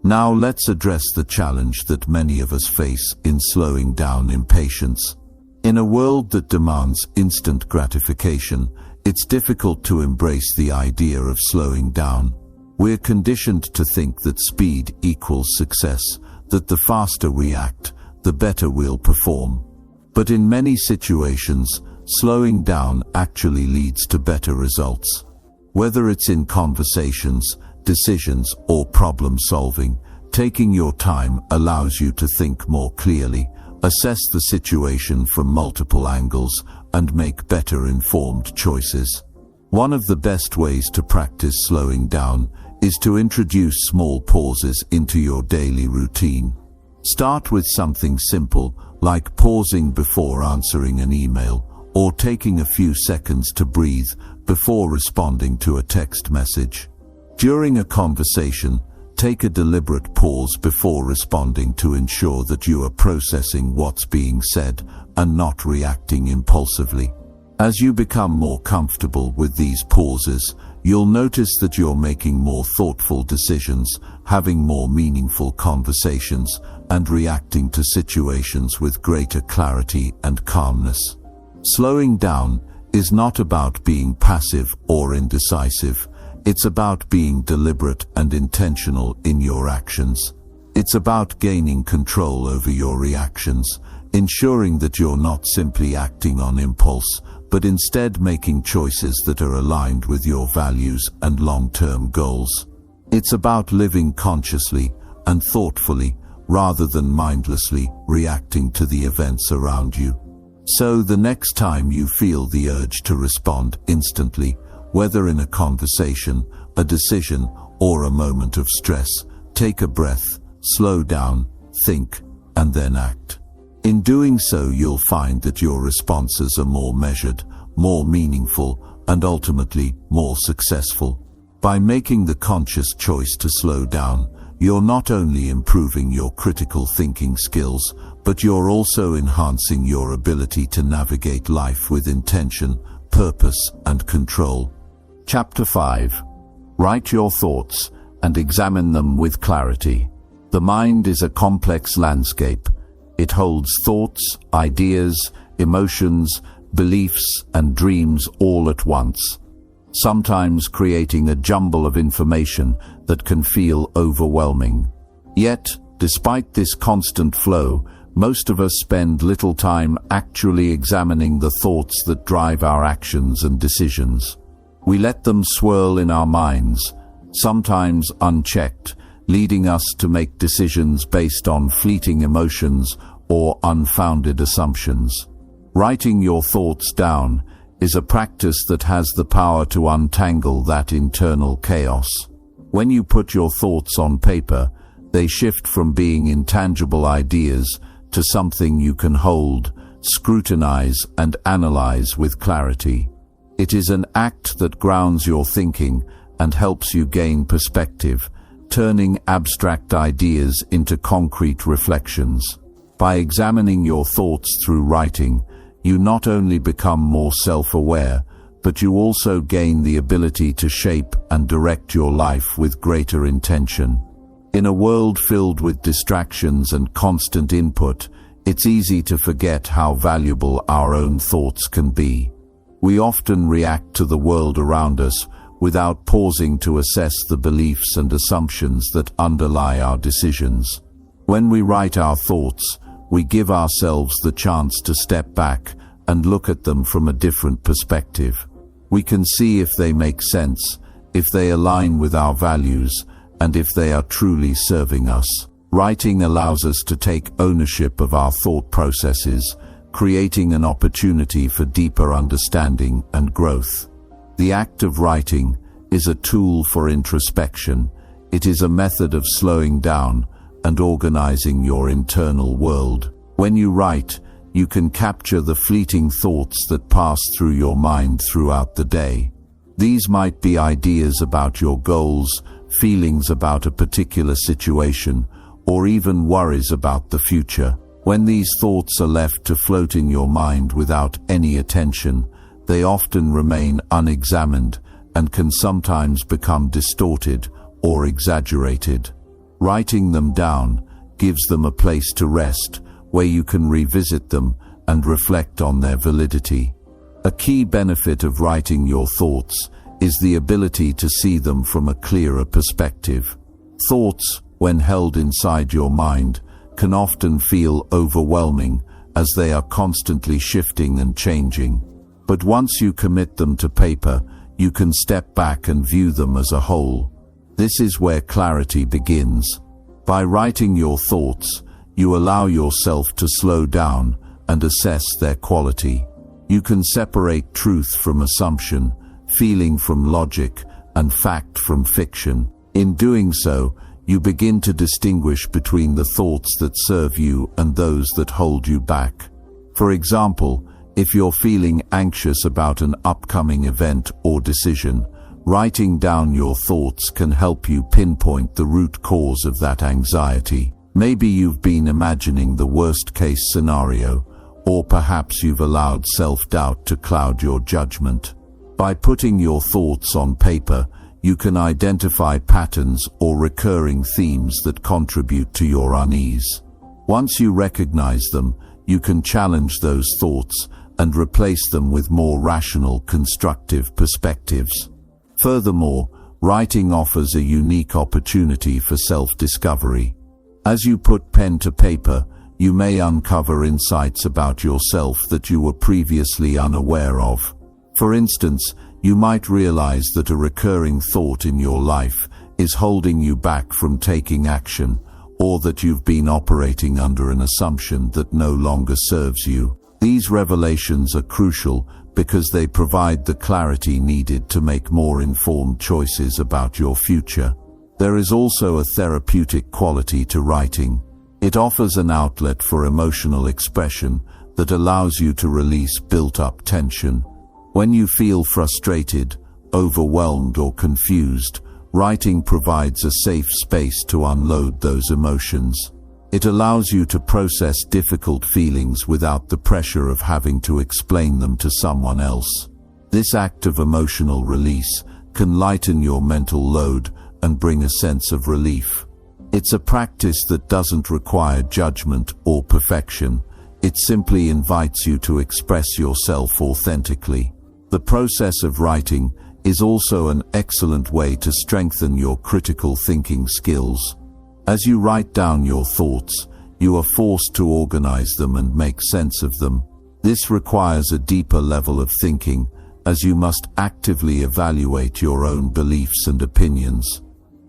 Now let's address the challenge that many of us face in slowing down impatience. In a world that demands instant gratification, it's difficult to embrace the idea of slowing down. We're conditioned to think that speed equals success, that the faster we act, the better we'll perform. But in many situations, slowing down actually leads to better results. Whether it's in conversations, decisions, or problem solving, taking your time allows you to think more clearly, assess the situation from multiple angles, and make better informed choices. One of the best ways to practice slowing down is to introduce small pauses into your daily routine. Start with something simple, like pausing before answering an email, or taking a few seconds to breathe before responding to a text message. During a conversation, take a deliberate pause before responding to ensure that you are processing what's being said and not reacting impulsively. As you become more comfortable with these pauses, you'll notice that you're making more thoughtful decisions, having more meaningful conversations, and reacting to situations with greater clarity and calmness. Slowing down is not about being passive or indecisive. It's about being deliberate and intentional in your actions. It's about gaining control over your reactions, ensuring that you're not simply acting on impulse, but instead making choices that are aligned with your values and long-term goals. It's about living consciously and thoughtfully, rather than mindlessly reacting to the events around you. So the next time you feel the urge to respond instantly, whether in a conversation, a decision, or a moment of stress, take a breath, slow down, think, and then act. In doing so, you'll find that your responses are more measured, more meaningful, and ultimately more successful. By making the conscious choice to slow down, you're not only improving your critical thinking skills, but you're also enhancing your ability to navigate life with intention, purpose, and control. Chapter 5. Write your thoughts and examine them with clarity. The mind is a complex landscape. It holds thoughts, ideas, emotions, beliefs, and dreams all at once, sometimes creating a jumble of information that can feel overwhelming. Yet, despite this constant flow, most of us spend little time actually examining the thoughts that drive our actions and decisions. We let them swirl in our minds, sometimes unchecked, leading us to make decisions based on fleeting emotions or unfounded assumptions. Writing your thoughts down is a practice that has the power to untangle that internal chaos. When you put your thoughts on paper, they shift from being intangible ideas to something you can hold, scrutinize, and analyze with clarity. It is an act that grounds your thinking and helps you gain perspective, turning abstract ideas into concrete reflections. By examining your thoughts through writing, you not only become more self-aware, but you also gain the ability to shape and direct your life with greater intention. In a world filled with distractions and constant input, it's easy to forget how valuable our own thoughts can be. We often react to the world around us without pausing to assess the beliefs and assumptions that underlie our decisions. When we write our thoughts, we give ourselves the chance to step back and look at them from a different perspective. We can see if they make sense, if they align with our values, and if they are truly serving us. Writing allows us to take ownership of our thought processes, creating an opportunity for deeper understanding and growth. The act of writing is a tool for introspection. It is a method of slowing down and organizing your internal world. When you write, you can capture the fleeting thoughts that pass through your mind throughout the day. These might be ideas about your goals, feelings about a particular situation, or even worries about the future. When these thoughts are left to float in your mind without any attention, they often remain unexamined and can sometimes become distorted or exaggerated. Writing them down gives them a place to rest, where you can revisit them and reflect on their validity. A key benefit of writing your thoughts is the ability to see them from a clearer perspective. Thoughts, when held inside your mind, can often feel overwhelming as they are constantly shifting and changing. But once you commit them to paper, you can step back and view them as a whole. This is where clarity begins. By writing your thoughts, you allow yourself to slow down and assess their quality. You can separate truth from assumption, feeling from logic, and fact from fiction. In doing so, you begin to distinguish between the thoughts that serve you and those that hold you back. For example, if you're feeling anxious about an upcoming event or decision, writing down your thoughts can help you pinpoint the root cause of that anxiety. Maybe you've been imagining the worst-case scenario, or perhaps you've allowed self-doubt to cloud your judgment. By putting your thoughts on paper, you can identify patterns or recurring themes that contribute to your unease. Once you recognize them, you can challenge those thoughts and replace them with more rational, constructive perspectives. Furthermore, writing offers a unique opportunity for self-discovery. As you put pen to paper, you may uncover insights about yourself that you were previously unaware of. For instance, you might realize that a recurring thought in your life is holding you back from taking action, or that you've been operating under an assumption that no longer serves you. These revelations are crucial because they provide the clarity needed to make more informed choices about your future. There is also a therapeutic quality to writing. It offers an outlet for emotional expression that allows you to release built-up tension. When you feel frustrated, overwhelmed, or confused, writing provides a safe space to unload those emotions. It allows you to process difficult feelings without the pressure of having to explain them to someone else. This act of emotional release can lighten your mental load and bring a sense of relief. It's a practice that doesn't require judgment or perfection. It simply invites you to express yourself authentically. The process of writing is also an excellent way to strengthen your critical thinking skills. As you write down your thoughts, you are forced to organize them and make sense of them. This requires a deeper level of thinking, as you must actively evaluate your own beliefs and opinions.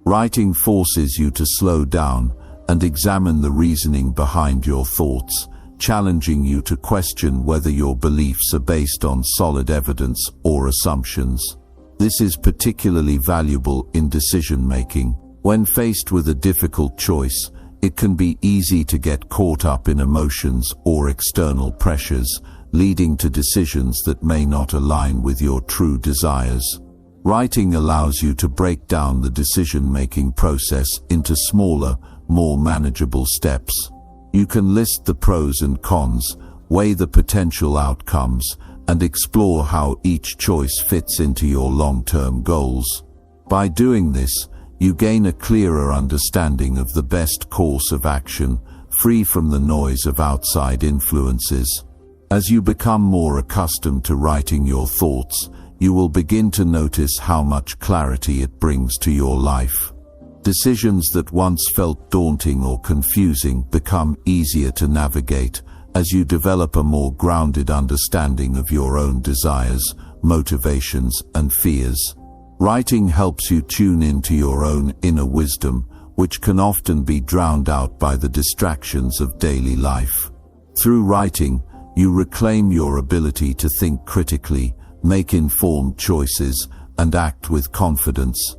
Writing forces you to slow down and examine the reasoning behind your thoughts, challenging you to question whether your beliefs are based on solid evidence or assumptions. This is particularly valuable in decision-making. When faced with a difficult choice, it can be easy to get caught up in emotions or external pressures, leading to decisions that may not align with your true desires. Writing allows you to break down the decision-making process into smaller, more manageable steps. You can list the pros and cons, weigh the potential outcomes, and explore how each choice fits into your long-term goals. By doing this, you gain a clearer understanding of the best course of action, free from the noise of outside influences. As you become more accustomed to writing your thoughts, you will begin to notice how much clarity it brings to your life. Decisions that once felt daunting or confusing become easier to navigate as you develop a more grounded understanding of your own desires, motivations, and fears. Writing helps you tune into your own inner wisdom, which can often be drowned out by the distractions of daily life. Through writing, you reclaim your ability to think critically, make informed choices, and act with confidence.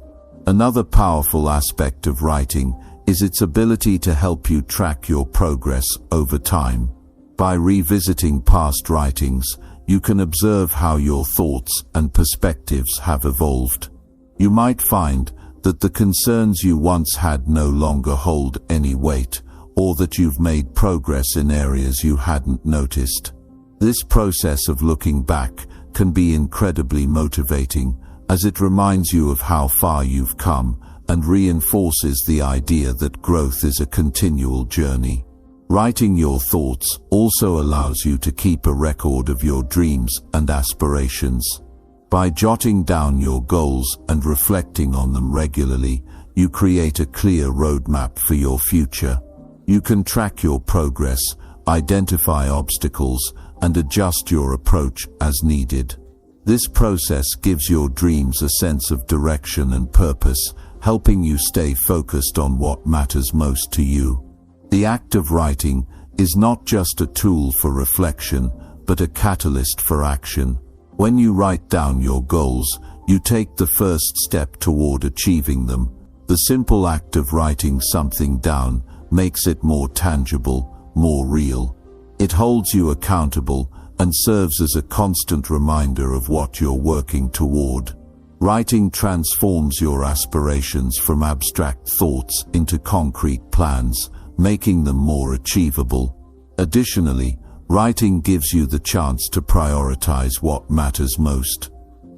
Another powerful aspect of writing is its ability to help you track your progress over time. By revisiting past writings, you can observe how your thoughts and perspectives have evolved. You might find that the concerns you once had no longer hold any weight, or that you've made progress in areas you hadn't noticed. This process of looking back can be incredibly motivating, as it reminds you of how far you've come and reinforces the idea that growth is a continual journey. Writing your thoughts also allows you to keep a record of your dreams and aspirations. By jotting down your goals and reflecting on them regularly, you create a clear roadmap for your future. You can track your progress, identify obstacles, and adjust your approach as needed. This process gives your dreams a sense of direction and purpose, helping you stay focused on what matters most to you. The act of writing is not just a tool for reflection, but a catalyst for action. When you write down your goals, you take the first step toward achieving them. The simple act of writing something down makes it more tangible, more real. It holds you accountable and serves as a constant reminder of what you're working toward. Writing transforms your aspirations from abstract thoughts into concrete plans, making them more achievable. Additionally, writing gives you the chance to prioritize what matters most.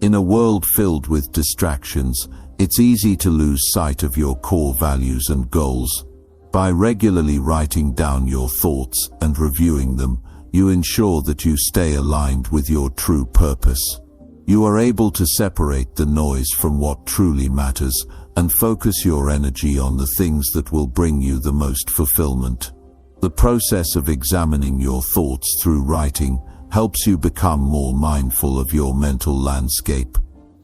In a world filled with distractions, it's easy to lose sight of your core values and goals. By regularly writing down your thoughts and reviewing them, you ensure that you stay aligned with your true purpose. You are able to separate the noise from what truly matters and focus your energy on the things that will bring you the most fulfillment. The process of examining your thoughts through writing helps you become more mindful of your mental landscape.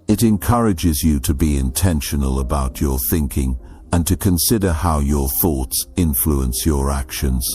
It encourages you to be intentional about your thinking and to consider how your thoughts influence your actions.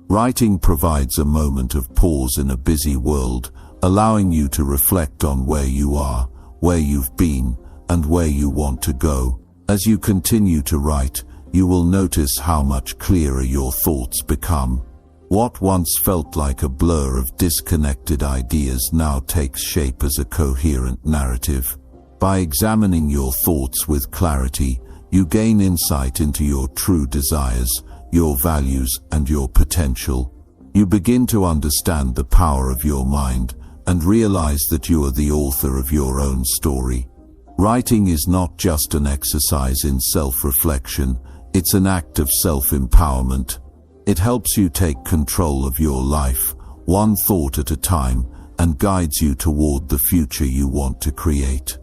Writing provides a moment of pause in a busy world, allowing you to reflect on where you are, where you've been, and where you want to go. As you continue to write, you will notice how much clearer your thoughts become. What once felt like a blur of disconnected ideas now takes shape as a coherent narrative. By examining your thoughts with clarity, you gain insight into your true desires, your values, and your potential. You begin to understand the power of your mind and realize that you are the author of your own story. Writing is not just an exercise in self-reflection, it's an act of self-empowerment. It helps you take control of your life, one thought at a time, and guides you toward the future you want to create.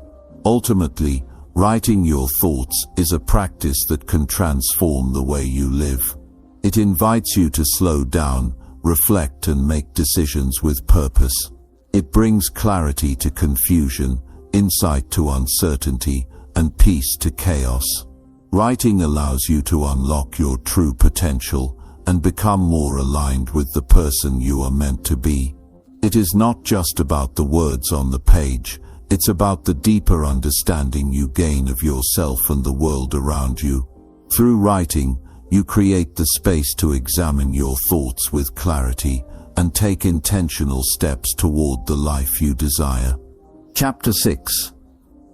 Ultimately, writing your thoughts is a practice that can transform the way you live. It invites you to slow down, reflect, and make decisions with purpose. It brings clarity to confusion, insight to uncertainty, and peace to chaos. Writing allows you to unlock your true potential and become more aligned with the person you are meant to be. It is not just about the words on the page, it's about the deeper understanding you gain of yourself and the world around you. Through writing, you create the space to examine your thoughts with clarity and take intentional steps toward the life you desire. Chapter 6.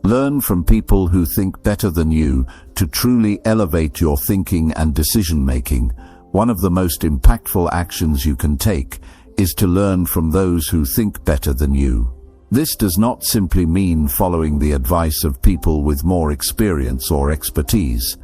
Learn from people who think better than you to truly elevate your thinking and decision-making. One of the most impactful actions you can take is to learn from those who think better than you. This does not simply mean following the advice of people with more experience or expertise.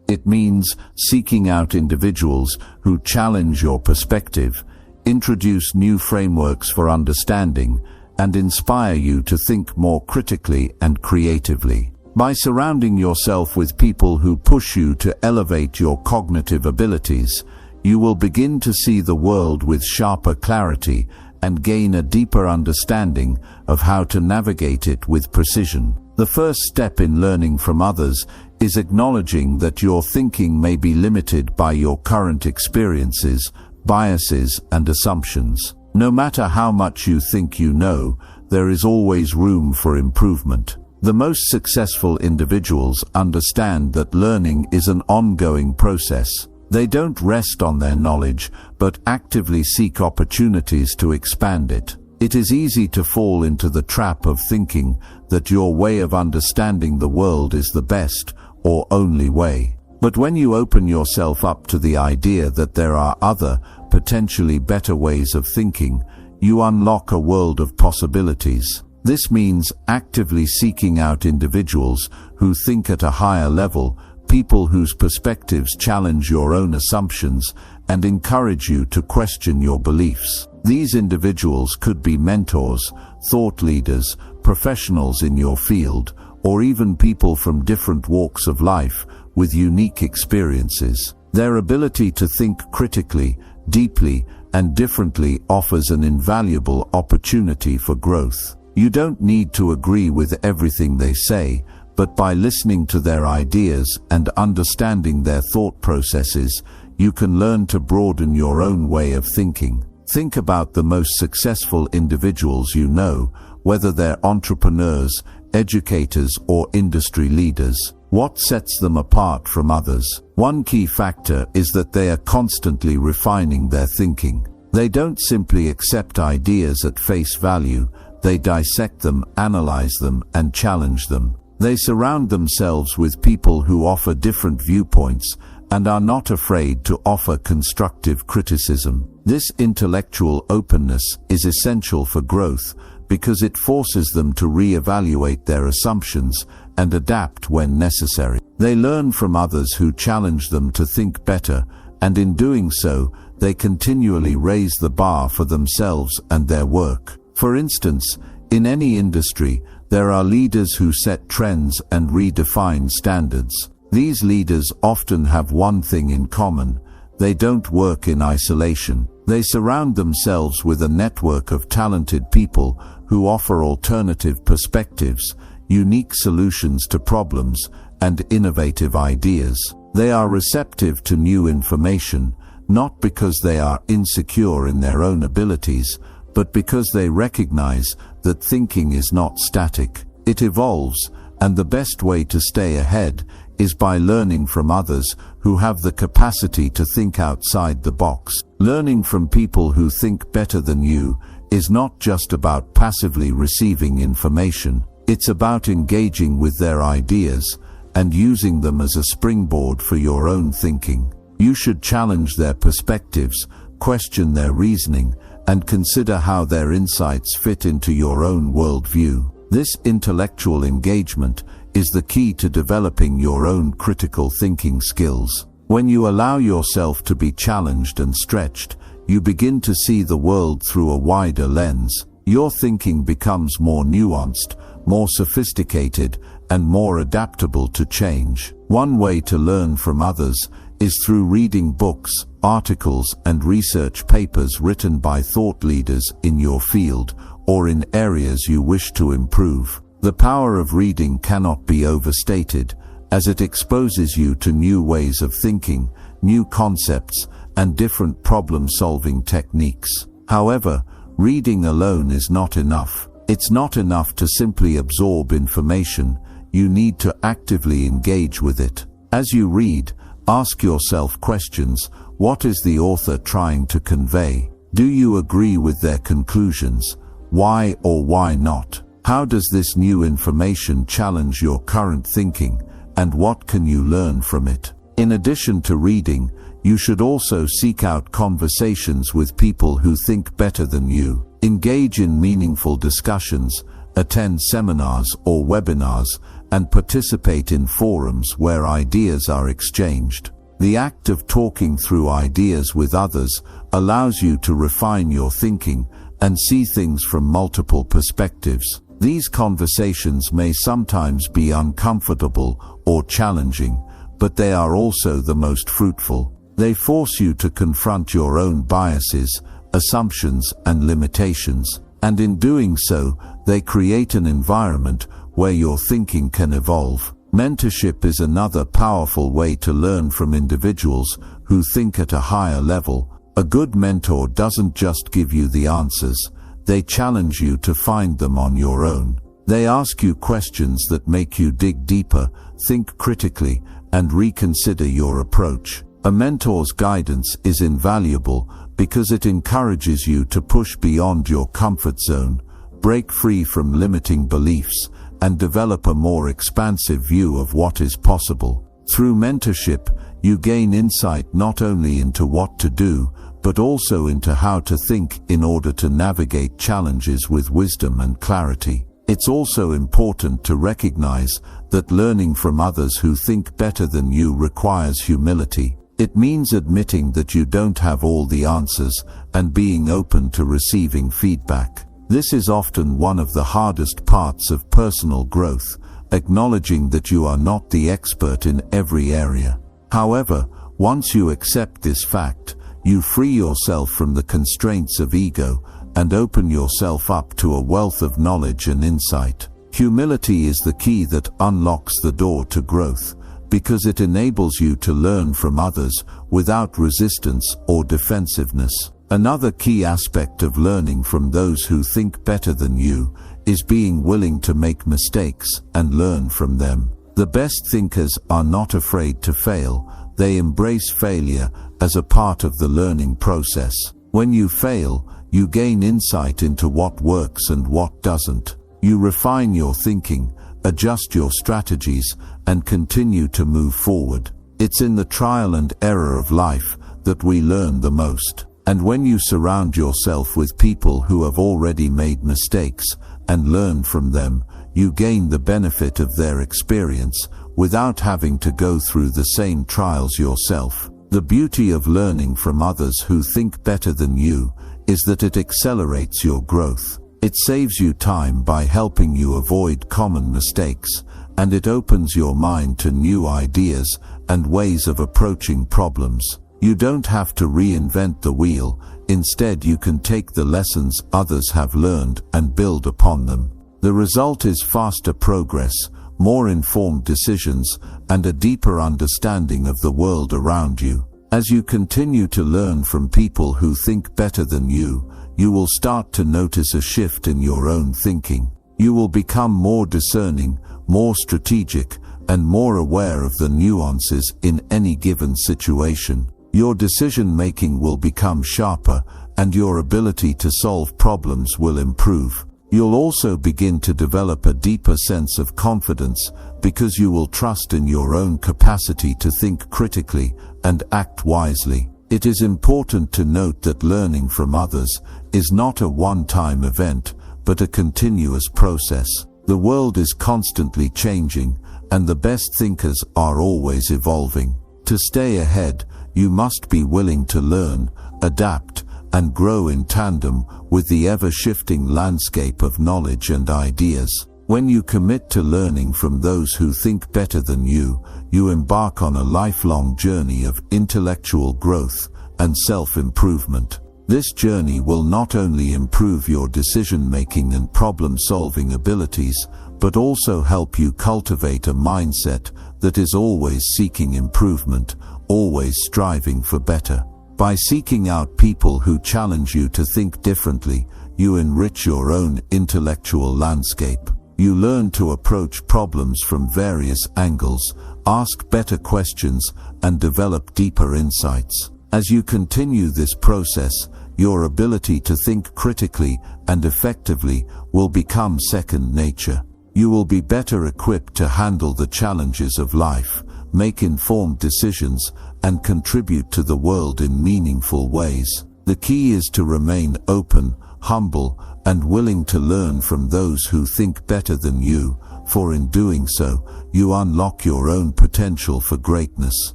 It means seeking out individuals who challenge your perspective, introduce new frameworks for understanding, and inspire you to think more critically and creatively. By surrounding yourself with people who push you to elevate your cognitive abilities, you will begin to see the world with sharper clarity and gain a deeper understanding of how to navigate it with precision. The first step in learning from others is acknowledging that your thinking may be limited by your current experiences, biases, and assumptions. No matter how much you think you know, there is always room for improvement. The most successful individuals understand that learning is an ongoing process. They don't rest on their knowledge, but actively seek opportunities to expand it. It is easy to fall into the trap of thinking that your way of understanding the world is the best or only way. But when you open yourself up to the idea that there are other, potentially better ways of thinking, you unlock a world of possibilities. This means actively seeking out individuals who think at a higher level, people whose perspectives challenge your own assumptions and encourage you to question your beliefs. These individuals could be mentors, thought leaders, professionals in your field, or even people from different walks of life with unique experiences. Their ability to think critically, deeply, and differently offers an invaluable opportunity for growth. You don't need to agree with everything they say, but by listening to their ideas and understanding their thought processes, you can learn to broaden your own way of thinking. Think about the most successful individuals you know, whether they're entrepreneurs, educators, or industry leaders. What sets them apart from others? One key factor is that they are constantly refining their thinking. They don't simply accept ideas at face value, they dissect them, analyze them, and challenge them. They surround themselves with people who offer different viewpoints and are not afraid to offer constructive criticism. This intellectual openness is essential for growth because it forces them to re-evaluate their assumptions and adapt when necessary. They learn from others who challenge them to think better, and in doing so, they continually raise the bar for themselves and their work. For instance, in any industry, there are leaders who set trends and redefine standards. These leaders often have one thing in common: they don't work in isolation. They surround themselves with a network of talented people who offer alternative perspectives, unique solutions to problems, and innovative ideas. They are receptive to new information, not because they are insecure in their own abilities, but because they recognize that thinking is not static. It evolves, and the best way to stay ahead is by learning from others who have the capacity to think outside the box. Learning from people who think better than you is not just about passively receiving information. It's about engaging with their ideas and using them as a springboard for your own thinking. You should challenge their perspectives, question their reasoning, and consider how their insights fit into your own worldview. This intellectual engagement is the key to developing your own critical thinking skills. When you allow yourself to be challenged and stretched, you begin to see the world through a wider lens. Your thinking becomes more nuanced, more sophisticated, and more adaptable to change. One way to learn from others is through reading books, articles, and research papers written by thought leaders in your field or in areas you wish to improve. The power of reading cannot be overstated, as it exposes you to new ways of thinking, new concepts, and different problem-solving techniques. However, reading alone is not enough. It's not enough to simply absorb information. You need to actively engage with it. As you read, ask yourself questions. What is the author trying to convey? Do you agree with their conclusions? Why or why not? How does this new information challenge your current thinking, and what can you learn from it? In addition to reading, you should also seek out conversations with people who think better than you. Engage in meaningful discussions, attend seminars or webinars, and participate in forums where ideas are exchanged. The act of talking through ideas with others allows you to refine your thinking and see things from multiple perspectives. These conversations may sometimes be uncomfortable or challenging, but they are also the most fruitful. They force you to confront your own biases, assumptions, and limitations, and in doing so, they create an environment where your thinking can evolve. Mentorship is another powerful way to learn from individuals who think at a higher level. A good mentor doesn't just give you the answers, they challenge you to find them on your own. They ask you questions that make you dig deeper, think critically, and reconsider your approach. A mentor's guidance is invaluable because it encourages you to push beyond your comfort zone, break free from limiting beliefs, and develop a more expansive view of what is possible. Through mentorship, you gain insight not only into what to do, but also into how to think in order to navigate challenges with wisdom and clarity. It's also important to recognize that learning from others who think better than you requires humility. It means admitting that you don't have all the answers and being open to receiving feedback. This is often one of the hardest parts of personal growth, acknowledging that you are not the expert in every area. However, once you accept this fact, you free yourself from the constraints of ego and open yourself up to a wealth of knowledge and insight. Humility is the key that unlocks the door to growth, because it enables you to learn from others without resistance or defensiveness. Another key aspect of learning from those who think better than you is being willing to make mistakes and learn from them. The best thinkers are not afraid to fail. They embrace failure as a part of the learning process. When you fail, you gain insight into what works and what doesn't. You refine your thinking, adjust your strategies, and continue to move forward. It's in the trial and error of life that we learn the most. And when you surround yourself with people who have already made mistakes and learn from them, you gain the benefit of their experience without having to go through the same trials yourself. The beauty of learning from others who think better than you is that it accelerates your growth. It saves you time by helping you avoid common mistakes, and it opens your mind to new ideas and ways of approaching problems. You don't have to reinvent the wheel. Instead, you can take the lessons others have learned and build upon them. The result is faster progress, more informed decisions, and a deeper understanding of the world around you. As you continue to learn from people who think better than you, you will start to notice a shift in your own thinking. You will become more discerning, more strategic, and more aware of the nuances in any given situation. Your decision-making will become sharper, and your ability to solve problems will improve. You'll also begin to develop a deeper sense of confidence because you will trust in your own capacity to think critically and act wisely. It is important to note that learning from others is not a one-time event, but a continuous process. The world is constantly changing, and the best thinkers are always evolving. To stay ahead, you must be willing to learn, adapt, and grow in tandem with the ever-shifting landscape of knowledge and ideas. When you commit to learning from those who think better than you, you embark on a lifelong journey of intellectual growth and self-improvement. This journey will not only improve your decision-making and problem-solving abilities, but also help you cultivate a mindset that is always seeking improvement, always striving for better. By seeking out people who challenge you to think differently, you enrich your own intellectual landscape. You learn to approach problems from various angles, ask better questions, and develop deeper insights. As you continue this process, your ability to think critically and effectively will become second nature. You will be better equipped to handle the challenges of life, make informed decisions, and contribute to the world in meaningful ways. The key is to remain open, humble, and willing to learn from those who think better than you, for in doing so, you unlock your own potential for greatness.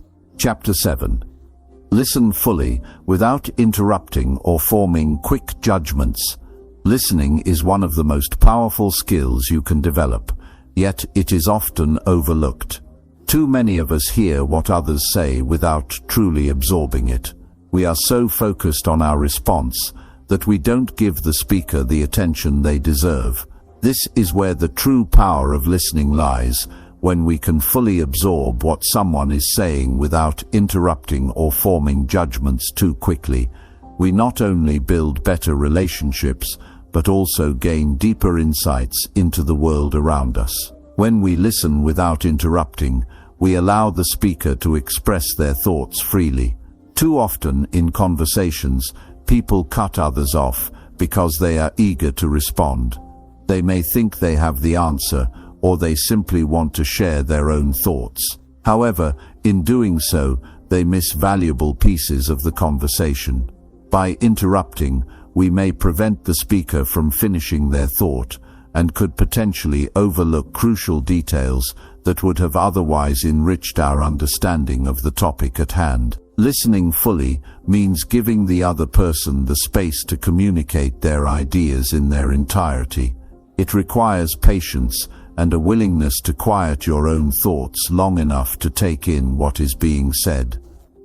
Chapter 7. Listen fully, without interrupting or forming quick judgments. Listening is one of the most powerful skills you can develop, yet it is often overlooked. Too many of us hear what others say without truly absorbing it. We are so focused on our response that we don't give the speaker the attention they deserve. This is where the true power of listening lies, when we can fully absorb what someone is saying without interrupting or forming judgments too quickly. We not only build better relationships, but also gain deeper insights into the world around us. When we listen without interrupting, we allow the speaker to express their thoughts freely. Too often in conversations, People cut others off because they are eager to respond. They may think they have the answer, or they simply want to share their own thoughts. However, in doing so, they miss valuable pieces of the conversation. By interrupting, we may prevent the speaker from finishing their thought and could potentially overlook crucial details that would have otherwise enriched our understanding of the topic at hand. Listening fully means giving the other person the space to communicate their ideas in their entirety. It requires patience and a willingness to quiet your own thoughts long enough to take in what is being said.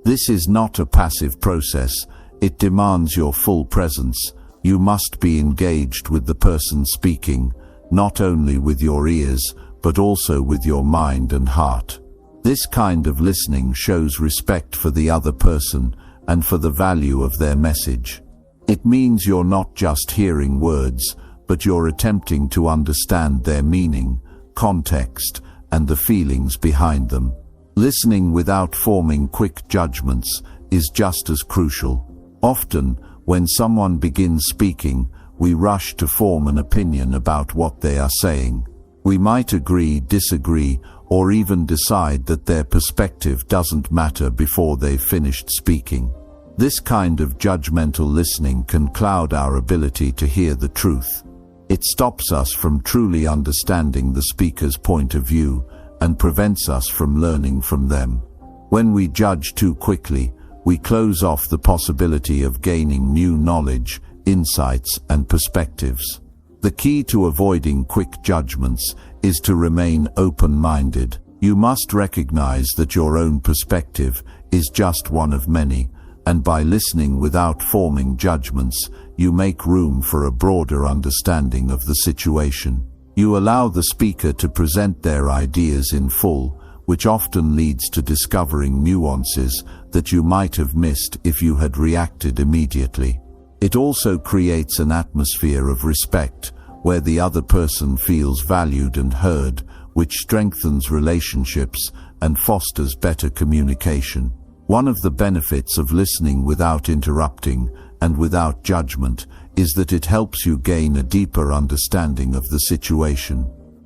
This is not a passive process. It demands your full presence. You must be engaged with the person speaking, not only with your ears, but also with your mind and heart. This kind of listening shows respect for the other person and for the value of their message. It means you're not just hearing words, but you're attempting to understand their meaning, context, and the feelings behind them. Listening without forming quick judgments is just as crucial. Often, when someone begins speaking, we rush to form an opinion about what they are saying. We might agree, disagree, or even decide that their perspective doesn't matter before they've finished speaking. This kind of judgmental listening can cloud our ability to hear the truth. It stops us from truly understanding the speaker's point of view and prevents us from learning from them. When we judge too quickly, we close off the possibility of gaining new knowledge, insights, and perspectives. The key to avoiding quick judgments is to remain open-minded. You must recognize that your own perspective is just one of many, and by listening without forming judgments, you make room for a broader understanding of the situation. You allow the speaker to present their ideas in full, which often leads to discovering nuances that you might have missed if you had reacted immediately. It also creates an atmosphere of respect, where the other person feels valued and heard, which strengthens relationships and fosters better communication. One of the benefits of listening without interrupting and without judgment is that it helps you gain a deeper understanding of the situation.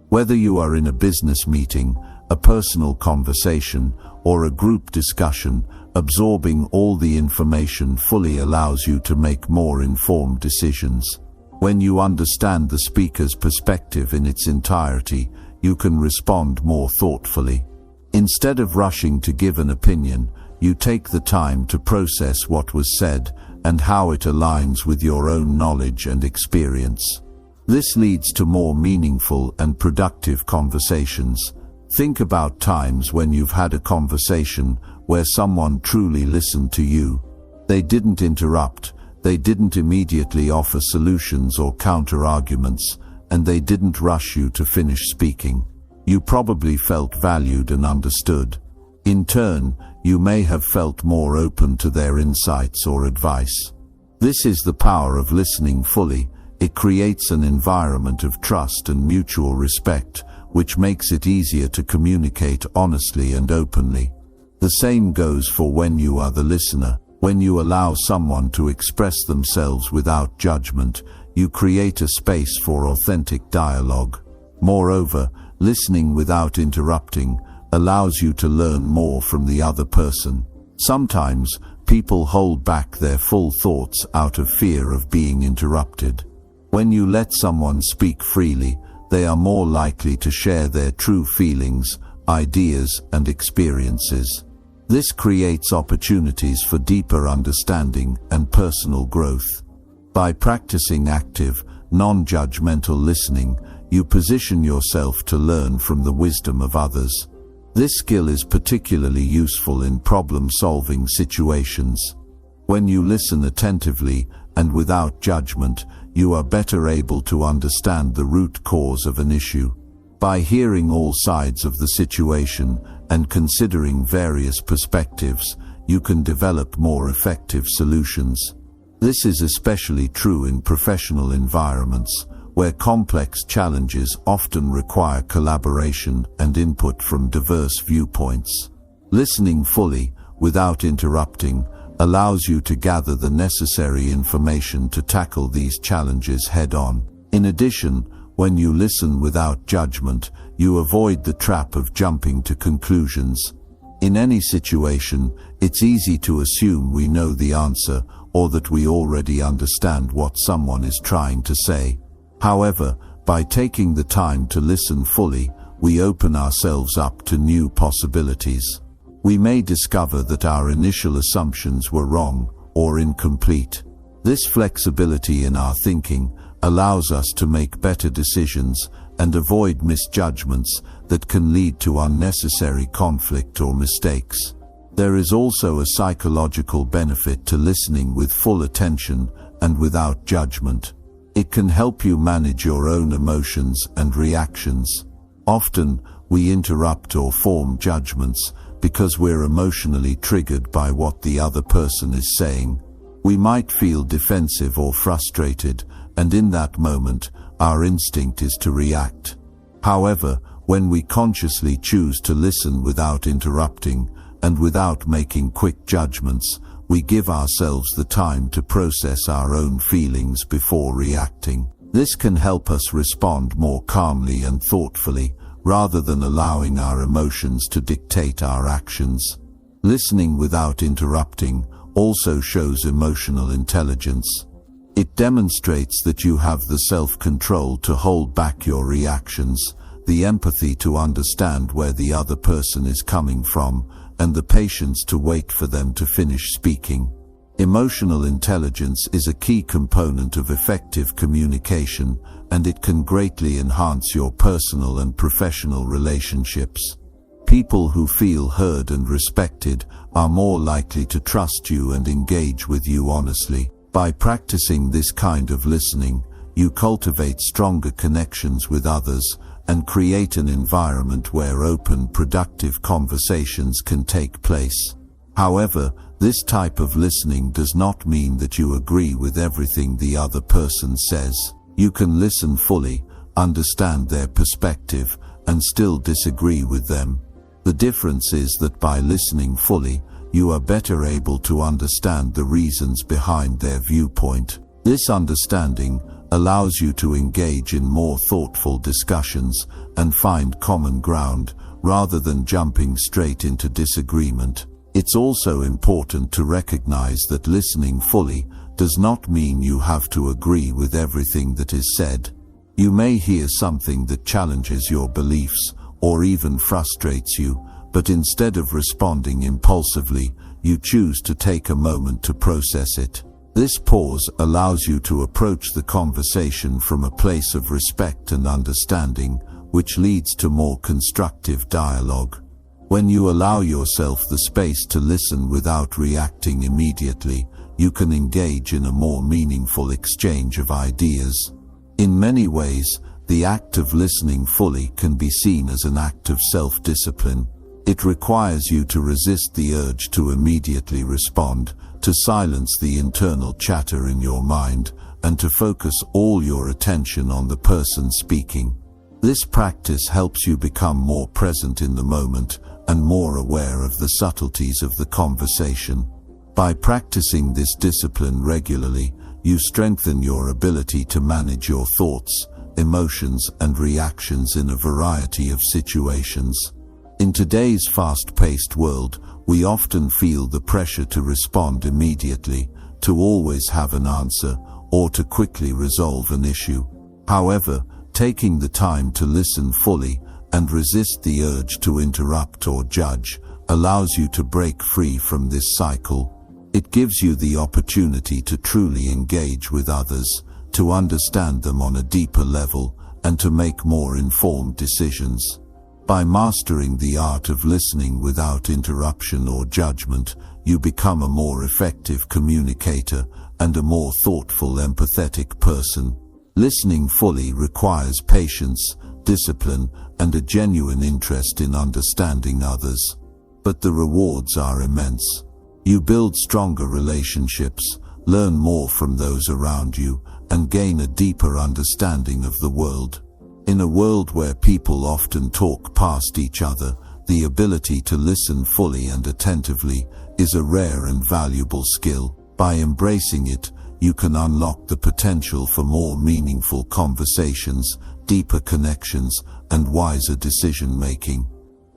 Whether you are in a business meeting, a personal conversation, or a group discussion, absorbing all the information fully allows you to make more informed decisions. When you understand the speaker's perspective in its entirety, you can respond more thoughtfully. Instead of rushing to give an opinion, you take the time to process what was said and how it aligns with your own knowledge and experience. This leads to more meaningful and productive conversations. Think about times when you've had a conversation where someone truly listened to you. They didn't interrupt, they didn't immediately offer solutions or counter-arguments, and they didn't rush you to finish speaking. You probably felt valued and understood. In turn, you may have felt more open to their insights or advice. This is the power of listening fully. It creates an environment of trust and mutual respect, which makes it easier to communicate honestly and openly. The same goes for when you are the listener. When you allow someone to express themselves without judgment, you create a space for authentic dialogue. Moreover, listening without interrupting allows you to learn more from the other person. Sometimes, people hold back their full thoughts out of fear of being interrupted. When you let someone speak freely, they are more likely to share their true feelings, ideas, and experiences. This creates opportunities for deeper understanding and personal growth. By practicing active, non-judgmental listening, you position yourself to learn from the wisdom of others. This skill is particularly useful in problem-solving situations. When you listen attentively and without judgment, you are better able to understand the root cause of an issue. By hearing all sides of the situation and considering various perspectives, you can develop more effective solutions. This is especially true in professional environments, where complex challenges often require collaboration and input from diverse viewpoints. Listening fully, without interrupting, allows you to gather the necessary information to tackle these challenges head-on. In addition, when you listen without judgment, you avoid the trap of jumping to conclusions. In any situation, it's easy to assume we know the answer or that we already understand what someone is trying to say. However, by taking the time to listen fully, we open ourselves up to new possibilities. We may discover that our initial assumptions were wrong or incomplete. This flexibility in our thinking allows us to make better decisions and avoid misjudgments that can lead to unnecessary conflict or mistakes. There is also a psychological benefit to listening with full attention and without judgment. It can help you manage your own emotions and reactions. Often, we interrupt or form judgments because we're emotionally triggered by what the other person is saying. We might feel defensive or frustrated, and in that moment, our instinct is to react. However, when we consciously choose to listen without interrupting and without making quick judgments, we give ourselves the time to process our own feelings before reacting. This can help us respond more calmly and thoughtfully, rather than allowing our emotions to dictate our actions. Listening without interrupting also shows emotional intelligence. It demonstrates that you have the self-control to hold back your reactions, the empathy to understand where the other person is coming from, and the patience to wait for them to finish speaking. Emotional intelligence is a key component of effective communication, and it can greatly enhance your personal and professional relationships. People who feel heard and respected are more likely to trust you and engage with you honestly. By practicing this kind of listening, you cultivate stronger connections with others and create an environment where open, productive conversations can take place. However, this type of listening does not mean that you agree with everything the other person says. You can listen fully, understand their perspective, and still disagree with them. The difference is that by listening fully, you are better able to understand the reasons behind their viewpoint. This understanding allows you to engage in more thoughtful discussions and find common ground, rather than jumping straight into disagreement. It's also important to recognize that listening fully does not mean you have to agree with everything that is said. You may hear something that challenges your beliefs or even frustrates you, but instead of responding impulsively, you choose to take a moment to process it. This pause allows you to approach the conversation from a place of respect and understanding, which leads to more constructive dialogue. When you allow yourself the space to listen without reacting immediately, you can engage in a more meaningful exchange of ideas. In many ways, the act of listening fully can be seen as an act of self-discipline. It requires you to resist the urge to immediately respond, to silence the internal chatter in your mind, and to focus all your attention on the person speaking. This practice helps you become more present in the moment and more aware of the subtleties of the conversation. By practicing this discipline regularly, you strengthen your ability to manage your thoughts, emotions, and reactions in a variety of situations. In today's fast-paced world, we often feel the pressure to respond immediately, to always have an answer, or to quickly resolve an issue. However, taking the time to listen fully and resist the urge to interrupt or judge allows you to break free from this cycle. It gives you the opportunity to truly engage with others, to understand them on a deeper level, and to make more informed decisions. By mastering the art of listening without interruption or judgment, you become a more effective communicator and a more thoughtful, empathetic person. Listening fully requires patience, discipline, and a genuine interest in understanding others. But the rewards are immense. You build stronger relationships, learn more from those around you, and gain a deeper understanding of the world. In a world where people often talk past each other, The ability to listen fully and attentively is a rare and valuable skill. By embracing it, you can unlock the potential for more meaningful conversations, deeper connections, and wiser decision-making.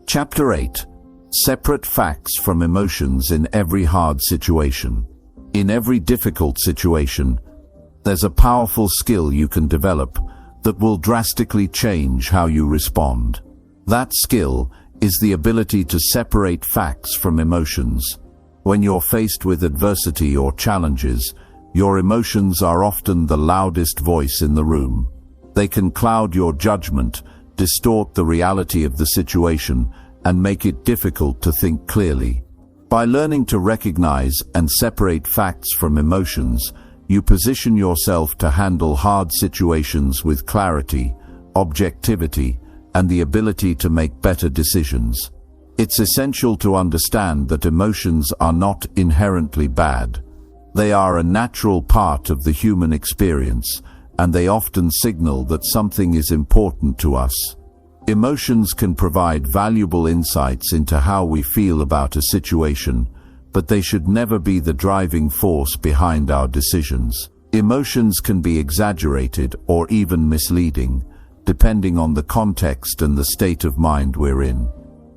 Chapter 8. Separate facts from emotions in every hard situation. In every difficult situation, there's a powerful skill you can develop that will drastically change how you respond. That skill is the ability to separate facts from emotions. When you're faced with adversity or challenges, your emotions are often the loudest voice in the room. They can cloud your judgment, distort the reality of the situation, and make it difficult to think clearly. By learning to recognize and separate facts from emotions, you position yourself to handle hard situations with clarity, objectivity, and the ability to make better decisions. It's essential to understand that emotions are not inherently bad. They are a natural part of the human experience, and they often signal that something is important to us. Emotions can provide valuable insights into how we feel about a situation, but they should never be the driving force behind our decisions. Emotions can be exaggerated or even misleading, depending on the context and the state of mind we're in.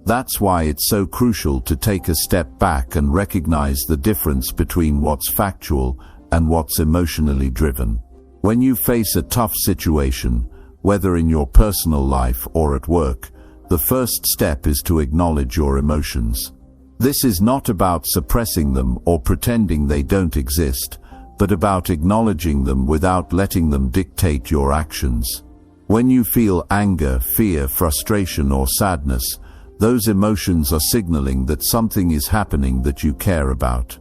That's why it's so crucial to take a step back and recognize the difference between what's factual and what's emotionally driven. When you face a tough situation, whether in your personal life or at work, the first step is to acknowledge your emotions. This is not about suppressing them or pretending they don't exist, but about acknowledging them without letting them dictate your actions. When you feel anger, fear, frustration, or sadness, those emotions are signaling that something is happening that you care about.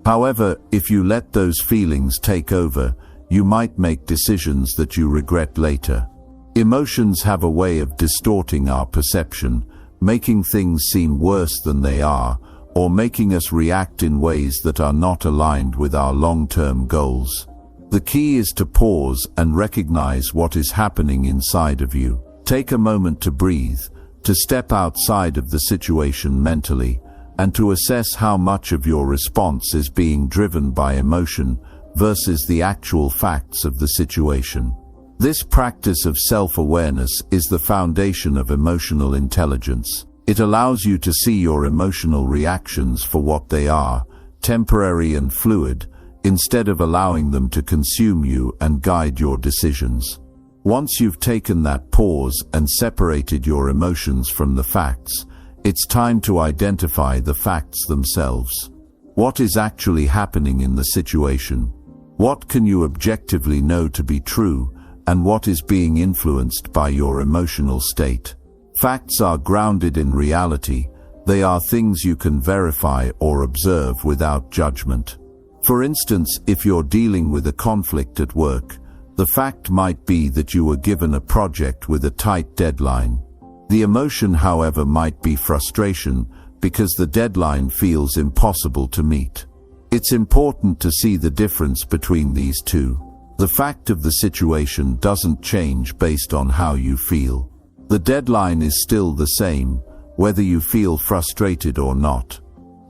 However, if you let those feelings take over, you might make decisions that you regret later. Emotions have a way of distorting our perception, making things seem worse than they are, or making us react in ways that are not aligned with our long-term goals. The key is to pause and recognize what is happening inside of you. Take a moment to breathe, to step outside of the situation mentally, and to assess how much of your response is being driven by emotion versus the actual facts of the situation. This practice of self-awareness is the foundation of emotional intelligence. It allows you to see your emotional reactions for what they are, temporary and fluid, instead of allowing them to consume you and guide your decisions. Once you've taken that pause and separated your emotions from the facts, it's time to identify the facts themselves. What is actually happening in the situation? What can you objectively know to be true, and what is being influenced by your emotional state? Facts are grounded in reality. They are things you can verify or observe without judgment. For instance, if you're dealing with a conflict at work, the fact might be that you were given a project with a tight deadline. The emotion, however, might be frustration because the deadline feels impossible to meet. It's important to see the difference between these two. The fact of the situation doesn't change based on how you feel. The deadline is still the same, whether you feel frustrated or not.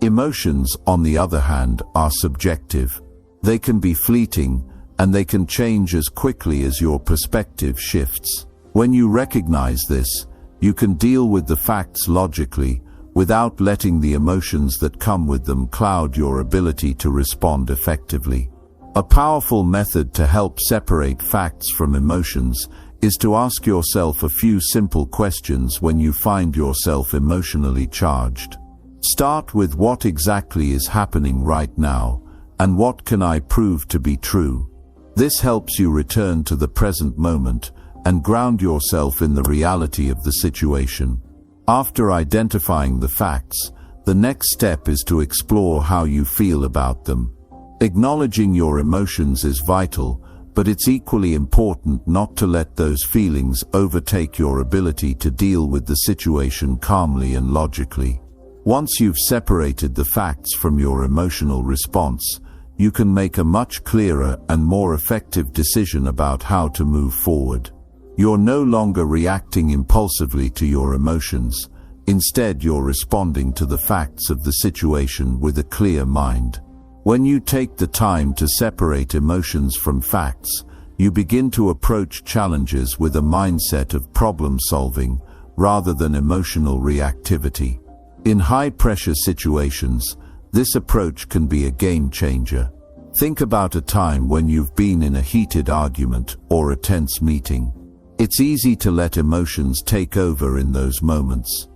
Emotions, on the other hand, are subjective. They can be fleeting, and they can change as quickly as your perspective shifts. When you recognize this, you can deal with the facts logically, without letting the emotions that come with them cloud your ability to respond effectively. A powerful method to help separate facts from emotions is to ask yourself a few simple questions when you find yourself emotionally charged. Start with what exactly is happening right now, and what can I prove to be true? This helps you return to the present moment and ground yourself in the reality of the situation. After identifying the facts, the next step is to explore how you feel about them. Acknowledging your emotions is vital, but it's equally important not to let those feelings overtake your ability to deal with the situation calmly and logically. Once you've separated the facts from your emotional response, you can make a much clearer and more effective decision about how to move forward. You're no longer reacting impulsively to your emotions. Instead, you're responding to the facts of the situation with a clear mind. When you take the time to separate emotions from facts, you begin to approach challenges with a mindset of problem-solving rather than emotional reactivity. In high-pressure situations, this approach can be a game-changer. Think about a time when you've been in a heated argument or a tense meeting. It's easy to let emotions take over in those moments.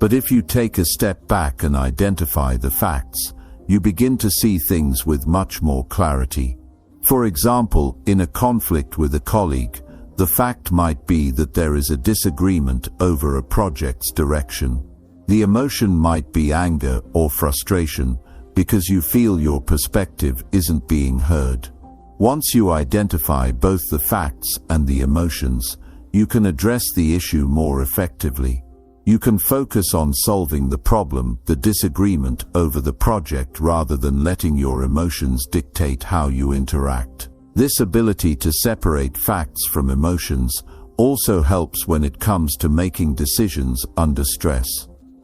But if you take a step back and identify the facts, you begin to see things with much more clarity. For example, in a conflict with a colleague, the fact might be that there is a disagreement over a project's direction. The emotion might be anger or frustration because you feel your perspective isn't being heard. Once you identify both the facts and the emotions, you can address the issue more effectively. You can focus on solving the problem, the disagreement over the project, rather than letting your emotions dictate how you interact. This ability to separate facts from emotions also helps when it comes to making decisions under stress.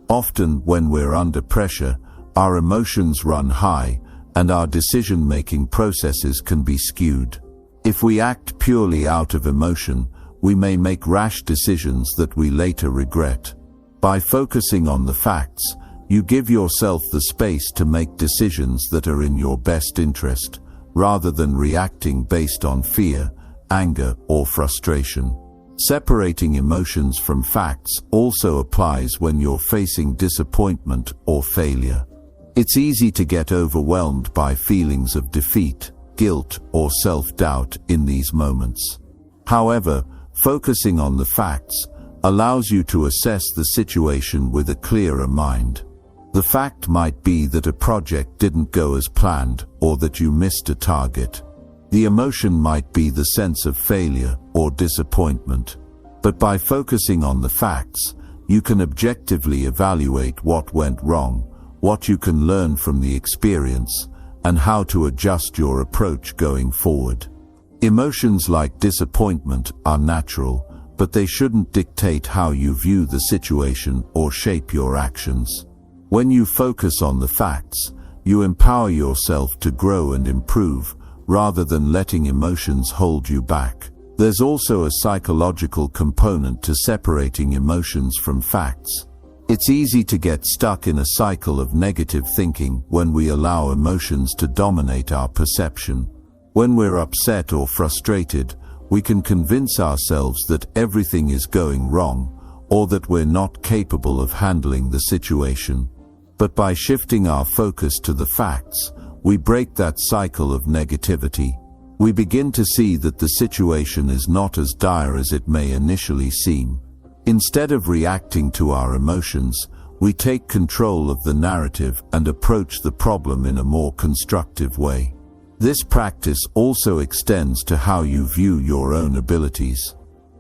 Often, when we're under pressure, our emotions run high, and our decision-making processes can be skewed. If we act purely out of emotion, we may make rash decisions that we later regret. By focusing on the facts, you give yourself the space to make decisions that are in your best interest, rather than reacting based on fear, anger, or frustration. Separating emotions from facts also applies when you're facing disappointment or failure. It's easy to get overwhelmed by feelings of defeat, guilt, or self-doubt in these moments. However, focusing on the facts allows you to assess the situation with a clearer mind. The fact might be that a project didn't go as planned or that you missed a target. The emotion might be the sense of failure or disappointment. But by focusing on the facts, you can objectively evaluate what went wrong, what you can learn from the experience, and how to adjust your approach going forward. Emotions like disappointment are natural, but they shouldn't dictate how you view the situation or shape your actions. When you focus on the facts, you empower yourself to grow and improve, rather than letting emotions hold you back. There's also a psychological component to separating emotions from facts. It's easy to get stuck in a cycle of negative thinking when we allow emotions to dominate our perception. When we're upset or frustrated, we can convince ourselves that everything is going wrong, or that we're not capable of handling the situation. But by shifting our focus to the facts, we break that cycle of negativity. We begin to see that the situation is not as dire as it may initially seem. Instead of reacting to our emotions, we take control of the narrative and approach the problem in a more constructive way. This practice also extends to how you view your own abilities.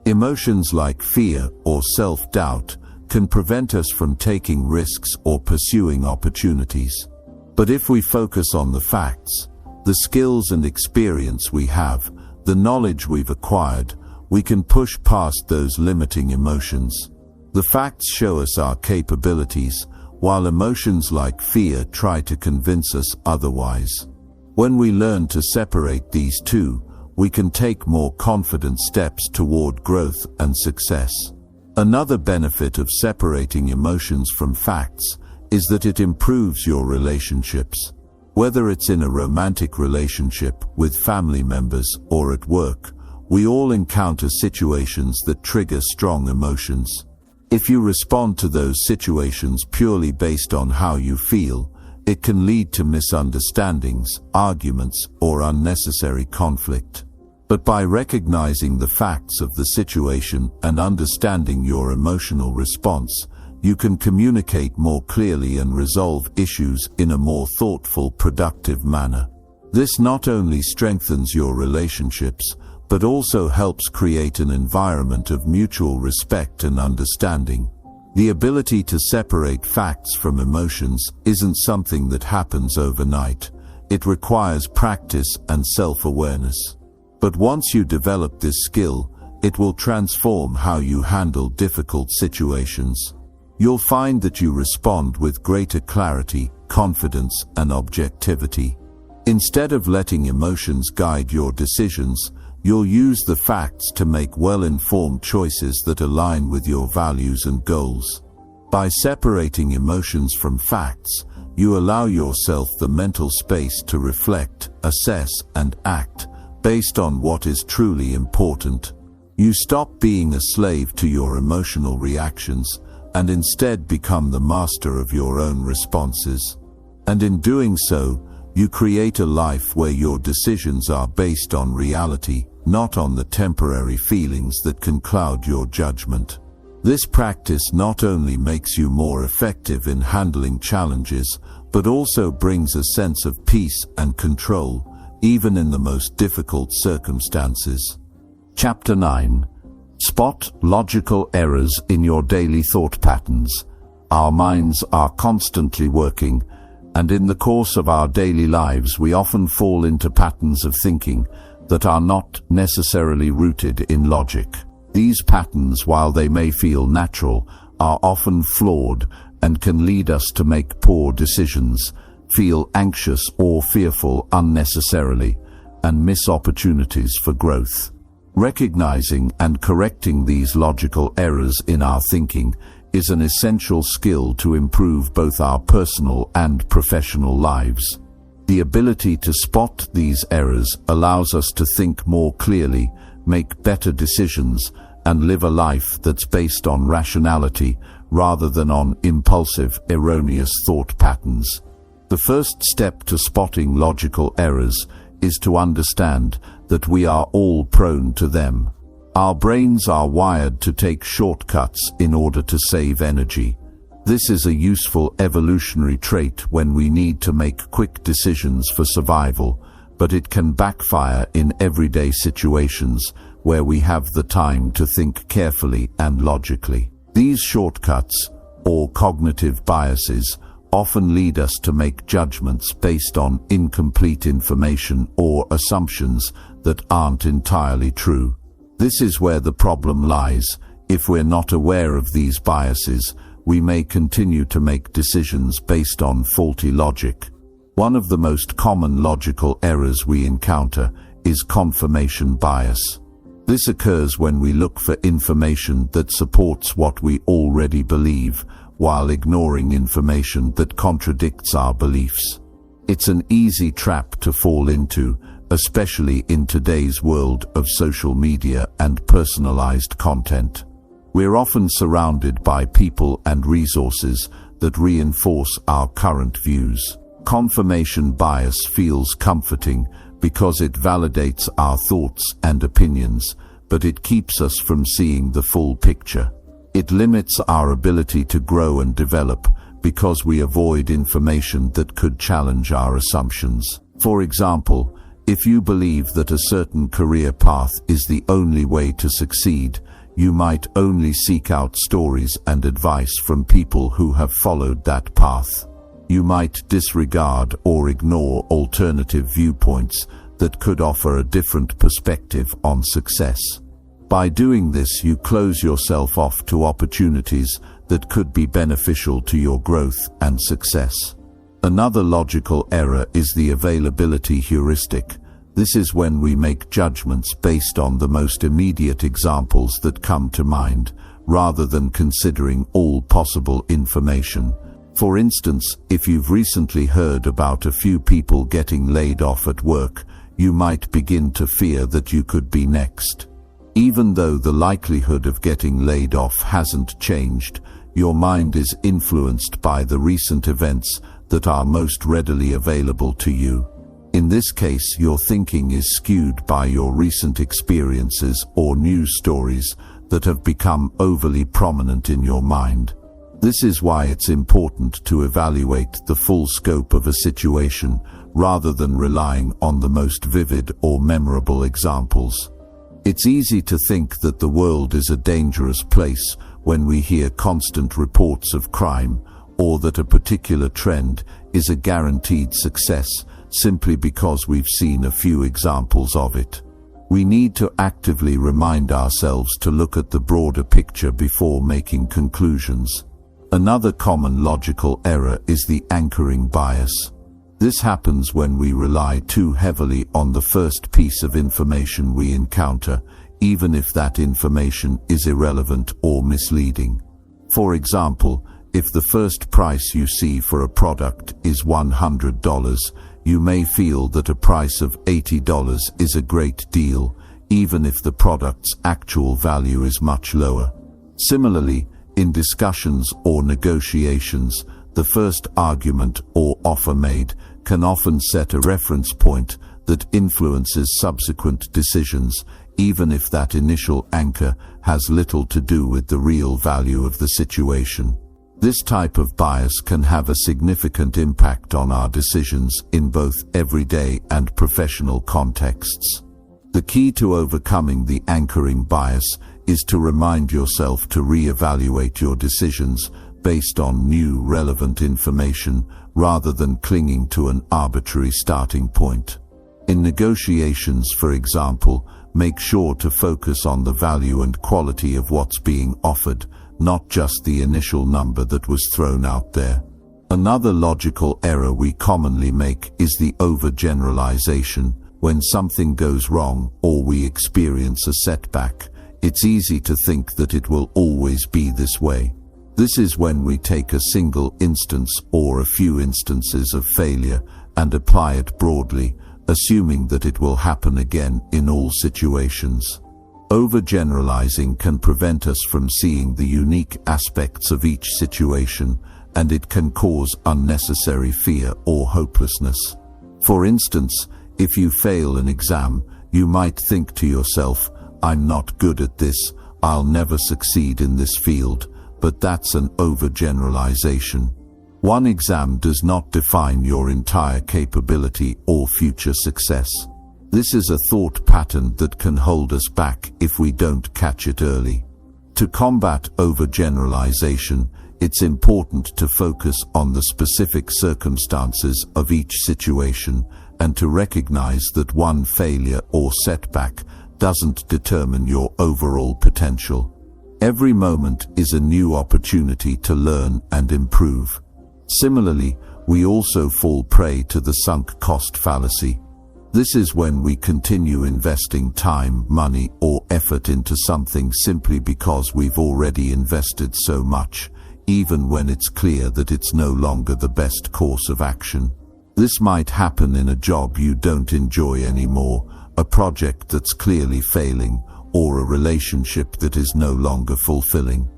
Emotions like fear or self-doubt can prevent us from taking risks or pursuing opportunities. But if we focus on the facts, the skills and experience we have, the knowledge we've acquired, we can push past those limiting emotions. The facts show us our capabilities, while emotions like fear try to convince us otherwise. When we learn to separate these two, we can take more confident steps toward growth and success. Another benefit of separating emotions from facts is that it improves your relationships. Whether it's in a romantic relationship, with family members, or at work, we all encounter situations that trigger strong emotions. If you respond to those situations purely based on how you feel, it can lead to misunderstandings, arguments, or unnecessary conflict. But by recognizing the facts of the situation and understanding your emotional response, you can communicate more clearly and resolve issues in a more thoughtful, productive manner. This not only strengthens your relationships, but also helps create an environment of mutual respect and understanding. The ability to separate facts from emotions isn't something that happens overnight. It requires practice and self-awareness. But once you develop this skill, it will transform how you handle difficult situations. You'll find that you respond with greater clarity, confidence, and objectivity. Instead of letting emotions guide your decisions, you'll use the facts to make well-informed choices that align with your values and goals. By separating emotions from facts, you allow yourself the mental space to reflect, assess, and act based on what is truly important. You stop being a slave to your emotional reactions and instead become the master of your own responses. And in doing so, you create a life where your decisions are based on reality, not on the temporary feelings that can cloud your judgment. This practice not only makes you more effective in handling challenges, but also brings a sense of peace and control, even in the most difficult circumstances. Chapter 9. Spot logical errors in your daily thought patterns. Our minds are constantly working, and in the course of our daily lives we often fall into patterns of thinking that are not necessarily rooted in logic. These patterns, while they may feel natural, are often flawed and can lead us to make poor decisions, feel anxious or fearful unnecessarily, and miss opportunities for growth. Recognizing and correcting these logical errors in our thinking is an essential skill to improve both our personal and professional lives. The ability to spot these errors allows us to think more clearly, make better decisions, and live a life that's based on rationality rather than on impulsive, erroneous thought patterns. The first step to spotting logical errors is to understand that we are all prone to them. Our brains are wired to take shortcuts in order to save energy. This is a useful evolutionary trait when we need to make quick decisions for survival, but it can backfire in everyday situations where we have the time to think carefully and logically. These shortcuts, or cognitive biases, often lead us to make judgments based on incomplete information or assumptions that aren't entirely true. This is where the problem lies. If we're not aware of these biases, we may continue to make decisions based on faulty logic. One of the most common logical errors we encounter is confirmation bias. This occurs when we look for information that supports what we already believe, while ignoring information that contradicts our beliefs. It's an easy trap to fall into, especially in today's world of social media and personalized content. We're often surrounded by people and resources that reinforce our current views. Confirmation bias feels comforting because it validates our thoughts and opinions, but it keeps us from seeing the full picture. It limits our ability to grow and develop because we avoid information that could challenge our assumptions. For example, if you believe that a certain career path is the only way to succeed, you might only seek out stories and advice from people who have followed that path. You might disregard or ignore alternative viewpoints that could offer a different perspective on success. By doing this, you close yourself off to opportunities that could be beneficial to your growth and success. Another logical error is the availability heuristic. This is when we make judgments based on the most immediate examples that come to mind, rather than considering all possible information. For instance, if you've recently heard about a few people getting laid off at work, you might begin to fear that you could be next. Even though the likelihood of getting laid off hasn't changed, your mind is influenced by the recent events that are most readily available to you. In this case, your thinking is skewed by your recent experiences or news stories that have become overly prominent in your mind. This is why it's important to evaluate the full scope of a situation rather than relying on the most vivid or memorable examples. It's easy to think that the world is a dangerous place when we hear constant reports of crime, or that a particular trend is a guaranteed success simply because we've seen a few examples of it. We need to actively remind ourselves to look at the broader picture before making conclusions. Another common logical error is the anchoring bias. This happens when we rely too heavily on the first piece of information we encounter, even if that information is irrelevant or misleading. For example, if the first price you see for a product is $100, you may feel that a price of $80 is a great deal, even if the product's actual value is much lower. Similarly, in discussions or negotiations, the first argument or offer made can often set a reference point that influences subsequent decisions, even if that initial anchor has little to do with the real value of the situation. This type of bias can have a significant impact on our decisions in both everyday and professional contexts. The key to overcoming the anchoring bias is to remind yourself to re-evaluate your decisions based on new relevant information rather than clinging to an arbitrary starting point. In negotiations, for example, make sure to focus on the value and quality of what's being offered, not just the initial number that was thrown out there. Another logical error we commonly make is the overgeneralization. When something goes wrong or we experience a setback, it's easy to think that it will always be this way. This is when we take a single instance or a few instances of failure and apply it broadly, assuming that it will happen again in all situations. Overgeneralizing can prevent us from seeing the unique aspects of each situation, and it can cause unnecessary fear or hopelessness. For instance, if you fail an exam, you might think to yourself, "I'm not good at this, I'll never succeed in this field," but that's an overgeneralization. One exam does not define your entire capability or future success. This is a thought pattern that can hold us back if we don't catch it early. To combat overgeneralization, it's important to focus on the specific circumstances of each situation and to recognize that one failure or setback doesn't determine your overall potential. Every moment is a new opportunity to learn and improve. Similarly, we also fall prey to the sunk cost fallacy. This is when we continue investing time, money, or effort into something simply because we've already invested so much, even when it's clear that it's no longer the best course of action. This might happen in a job you don't enjoy anymore, a project that's clearly failing, or a relationship that is no longer fulfilling.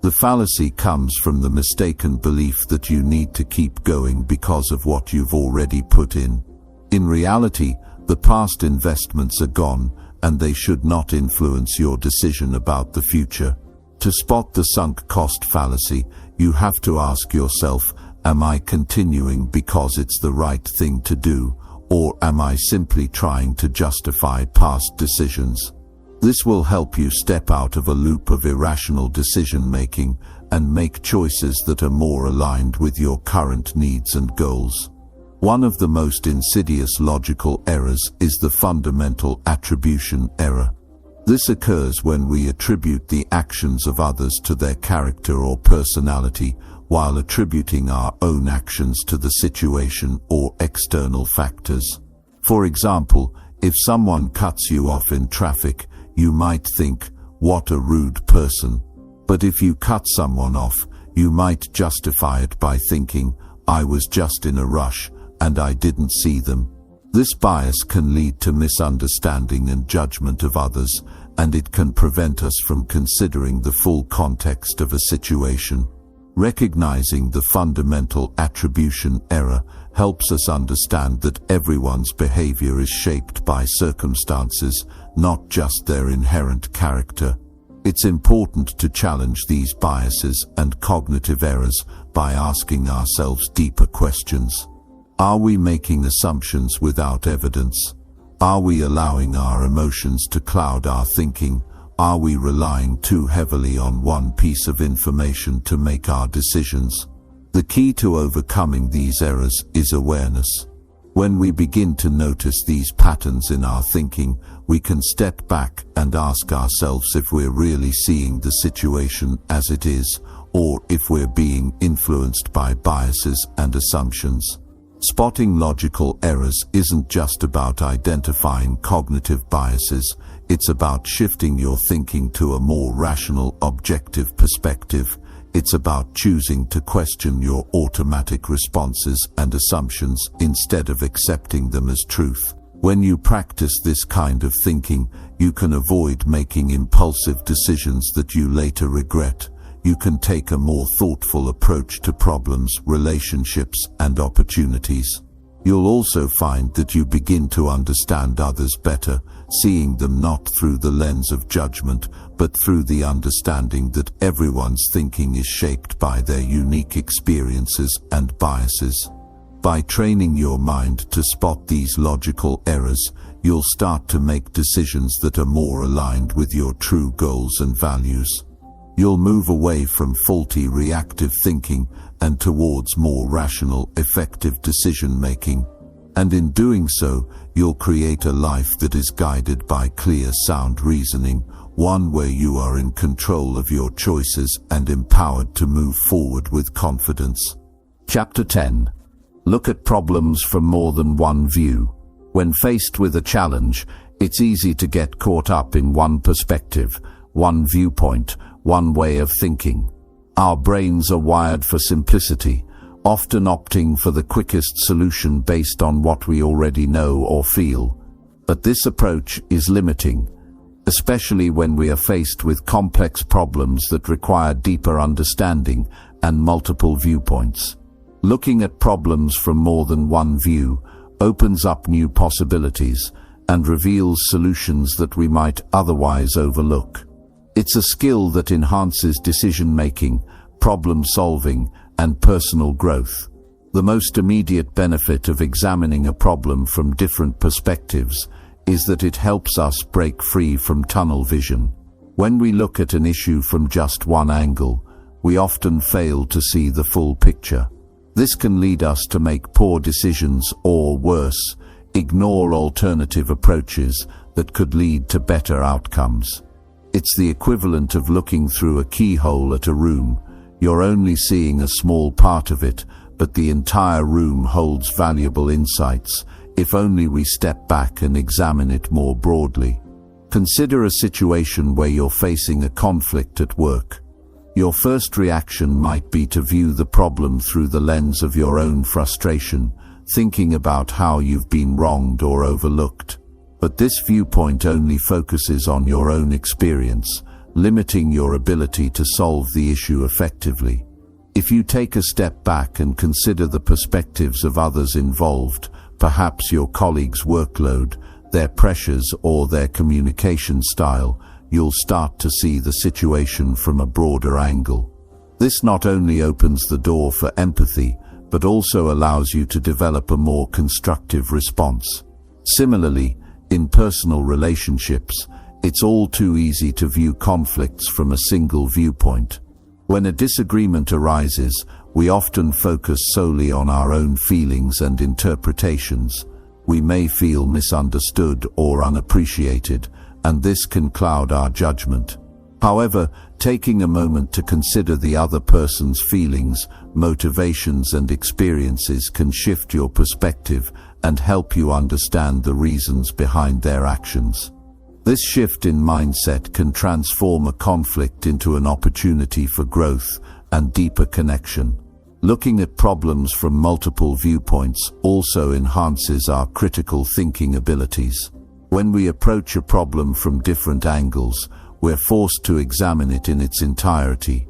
The fallacy comes from the mistaken belief that you need to keep going because of what you've already put in. In reality, the past investments are gone, and they should not influence your decision about the future. To spot the sunk cost fallacy, you have to ask yourself, am I continuing because it's the right thing to do, or am I simply trying to justify past decisions? This will help you step out of a loop of irrational decision-making and make choices that are more aligned with your current needs and goals. One of the most insidious logical errors is the fundamental attribution error. This occurs when we attribute the actions of others to their character or personality, while attributing our own actions to the situation or external factors. For example, if someone cuts you off in traffic, you might think, "What a rude person." But if you cut someone off, you might justify it by thinking, "I was just in a rush, and I didn't see them." This bias can lead to misunderstanding and judgment of others, and it can prevent us from considering the full context of a situation. Recognizing the fundamental attribution error helps us understand that everyone's behavior is shaped by circumstances, not just their inherent character. It's important to challenge these biases and cognitive errors by asking ourselves deeper questions. Are we making assumptions without evidence? Are we allowing our emotions to cloud our thinking? Are we relying too heavily on one piece of information to make our decisions? The key to overcoming these errors is awareness. When we begin to notice these patterns in our thinking, we can step back and ask ourselves if we're really seeing the situation as it is, or if we're being influenced by biases and assumptions. Spotting logical errors isn't just about identifying cognitive biases, it's about shifting your thinking to a more rational, objective perspective. It's about choosing to question your automatic responses and assumptions instead of accepting them as truth. When you practice this kind of thinking, you can avoid making impulsive decisions that you later regret. You can take a more thoughtful approach to problems, relationships, and opportunities. You'll also find that you begin to understand others better, seeing them not through the lens of judgment, but through the understanding that everyone's thinking is shaped by their unique experiences and biases. By training your mind to spot these logical errors, you'll start to make decisions that are more aligned with your true goals and values. You'll move away from faulty reactive thinking and towards more rational, effective decision-making. And in doing so, you'll create a life that is guided by clear, sound reasoning, one where you are in control of your choices and empowered to move forward with confidence. Chapter 10. Look at problems from more than one view. When faced with a challenge, it's easy to get caught up in one perspective, one viewpoint, one way of thinking. Our brains are wired for simplicity, often opting for the quickest solution based on what we already know or feel. But this approach is limiting, especially when we are faced with complex problems that require deeper understanding and multiple viewpoints. Looking at problems from more than one view opens up new possibilities and reveals solutions that we might otherwise overlook. It's a skill that enhances decision-making, problem-solving, and personal growth. The most immediate benefit of examining a problem from different perspectives is that it helps us break free from tunnel vision. When we look at an issue from just one angle, we often fail to see the full picture. This can lead us to make poor decisions or, worse, ignore alternative approaches that could lead to better outcomes. It's the equivalent of looking through a keyhole at a room. You're only seeing a small part of it, but the entire room holds valuable insights, if only we step back and examine it more broadly. Consider a situation where you're facing a conflict at work. Your first reaction might be to view the problem through the lens of your own frustration, thinking about how you've been wronged or overlooked. But this viewpoint only focuses on your own experience, limiting your ability to solve the issue effectively. If you take a step back and consider the perspectives of others involved, perhaps your colleague's workload, their pressures, or their communication style, you'll start to see the situation from a broader angle. This not only opens the door for empathy, but also allows you to develop a more constructive response. Similarly, in personal relationships, it's all too easy to view conflicts from a single viewpoint. When a disagreement arises, we often focus solely on our own feelings and interpretations. We may feel misunderstood or unappreciated, and this can cloud our judgment. However, taking a moment to consider the other person's feelings, motivations, and experiences can shift your perspective and help you understand the reasons behind their actions. This shift in mindset can transform a conflict into an opportunity for growth and deeper connection. Looking at problems from multiple viewpoints also enhances our critical thinking abilities. When we approach a problem from different angles, we're forced to examine it in its entirety.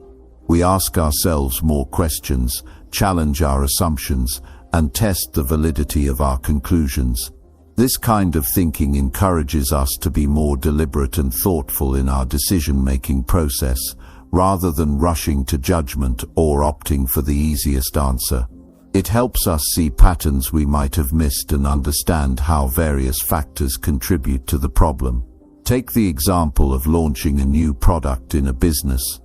We ask ourselves more questions, challenge our assumptions, and test the validity of our conclusions. This kind of thinking encourages us to be more deliberate and thoughtful in our decision-making process, rather than rushing to judgment or opting for the easiest answer. It helps us see patterns we might have missed and understand how various factors contribute to the problem. Take the example of launching a new product in a business.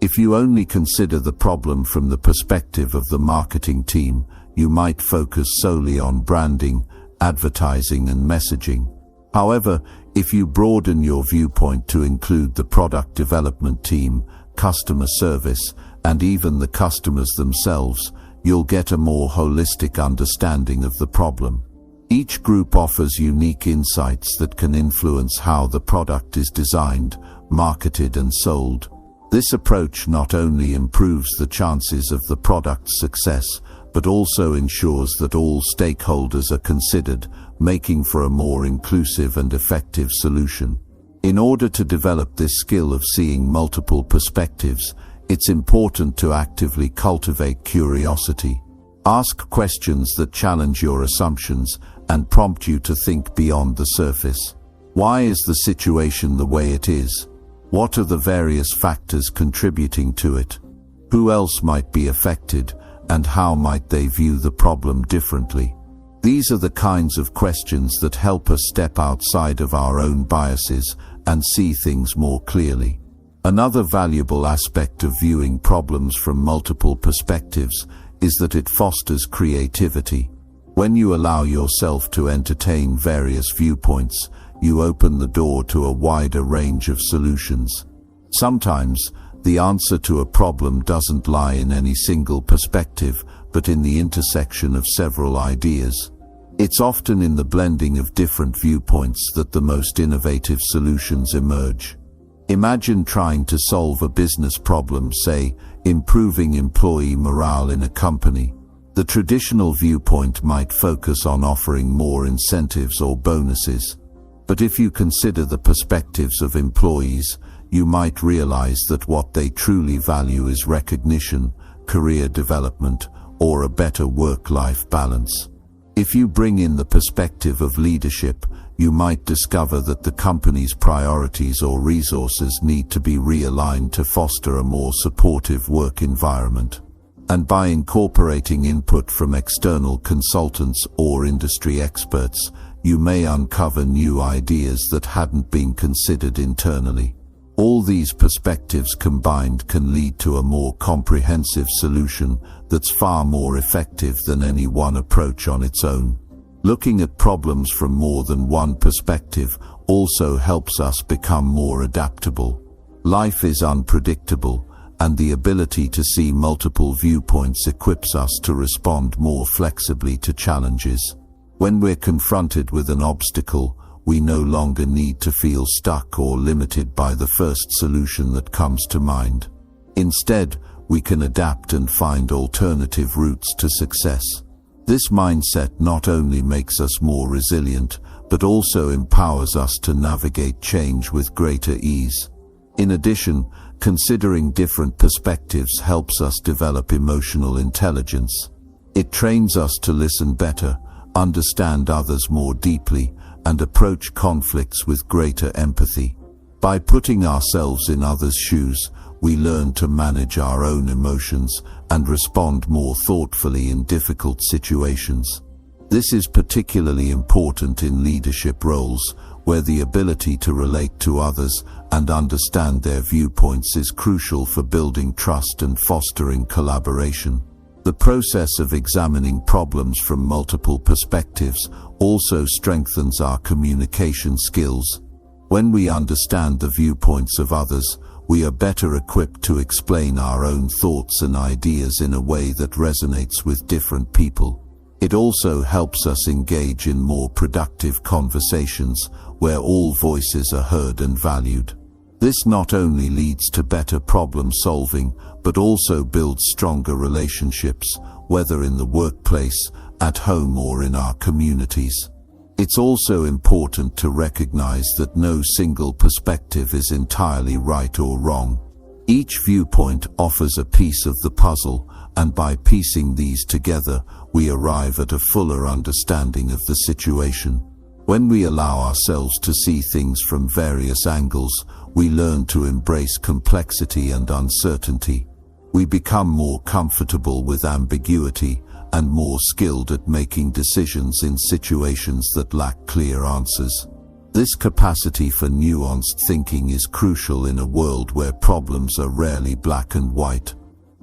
If you only consider the problem from the perspective of the marketing team, you might focus solely on branding, advertising, and messaging. However, if you broaden your viewpoint to include the product development team, customer service, and even the customers themselves, you'll get a more holistic understanding of the problem. Each group offers unique insights that can influence how the product is designed, marketed, and sold. This approach not only improves the chances of the product's success, but also ensures that all stakeholders are considered, making for a more inclusive and effective solution. In order to develop this skill of seeing multiple perspectives, it's important to actively cultivate curiosity. Ask questions that challenge your assumptions and prompt you to think beyond the surface. Why is the situation the way it is? What are the various factors contributing to it? Who else might be affected, and how might they view the problem differently? These are the kinds of questions that help us step outside of our own biases and see things more clearly. Another valuable aspect of viewing problems from multiple perspectives is that it fosters creativity. When you allow yourself to entertain various viewpoints, you open the door to a wider range of solutions. Sometimes, the answer to a problem doesn't lie in any single perspective, but in the intersection of several ideas. It's often in the blending of different viewpoints that the most innovative solutions emerge. Imagine trying to solve a business problem, say, improving employee morale in a company. The traditional viewpoint might focus on offering more incentives or bonuses. But if you consider the perspectives of employees, you might realize that what they truly value is recognition, career development, or a better work-life balance. If you bring in the perspective of leadership, you might discover that the company's priorities or resources need to be realigned to foster a more supportive work environment. And by incorporating input from external consultants or industry experts, you may uncover new ideas that hadn't been considered internally. All these perspectives combined can lead to a more comprehensive solution that's far more effective than any one approach on its own. Looking at problems from more than one perspective also helps us become more adaptable. Life is unpredictable, and the ability to see multiple viewpoints equips us to respond more flexibly to challenges. When we're confronted with an obstacle, we no longer need to feel stuck or limited by the first solution that comes to mind. Instead, we can adapt and find alternative routes to success. This mindset not only makes us more resilient, but also empowers us to navigate change with greater ease. In addition, considering different perspectives helps us develop emotional intelligence. It trains us to listen better, understand others more deeply, and approach conflicts with greater empathy. By putting ourselves in others' shoes, we learn to manage our own emotions and respond more thoughtfully in difficult situations. This is particularly important in leadership roles, where the ability to relate to others and understand their viewpoints is crucial for building trust and fostering collaboration. The process of examining problems from multiple perspectives also strengthens our communication skills. When we understand the viewpoints of others, we are better equipped to explain our own thoughts and ideas in a way that resonates with different people. It also helps us engage in more productive conversations where all voices are heard and valued. This not only leads to better problem solving, but also builds stronger relationships, whether in the workplace, at home, or in our communities. It's also important to recognize that no single perspective is entirely right or wrong. Each viewpoint offers a piece of the puzzle, and by piecing these together, we arrive at a fuller understanding of the situation. When we allow ourselves to see things from various angles, we learn to embrace complexity and uncertainty. We become more comfortable with ambiguity and more skilled at making decisions in situations that lack clear answers. This capacity for nuanced thinking is crucial in a world where problems are rarely black and white.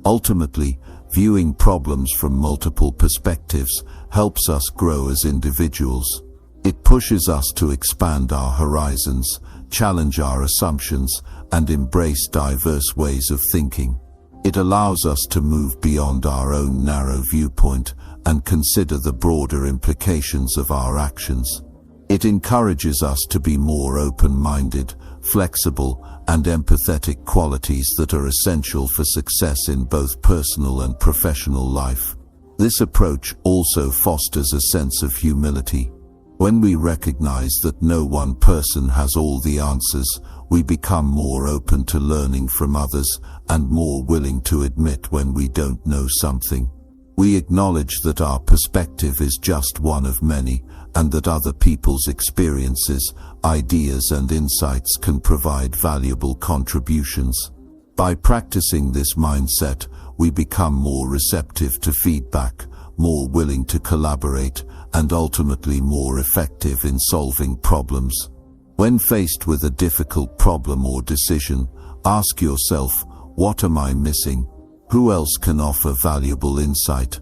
Ultimately, viewing problems from multiple perspectives helps us grow as individuals. It pushes us to expand our horizons, challenge our assumptions, and embrace diverse ways of thinking. It allows us to move beyond our own narrow viewpoint and consider the broader implications of our actions. It encourages us to be more open-minded, flexible, and empathetic, qualities that are essential for success in both personal and professional life. This approach also fosters a sense of humility. When we recognize that no one person has all the answers, we become more open to learning from others and more willing to admit when we don't know something. We acknowledge that our perspective is just one of many, and that other people's experiences, ideas, and insights can provide valuable contributions. By practicing this mindset, we become more receptive to feedback, more willing to collaborate, and ultimately more effective in solving problems. When faced with a difficult problem or decision, ask yourself, what am I missing? Who else can offer valuable insight?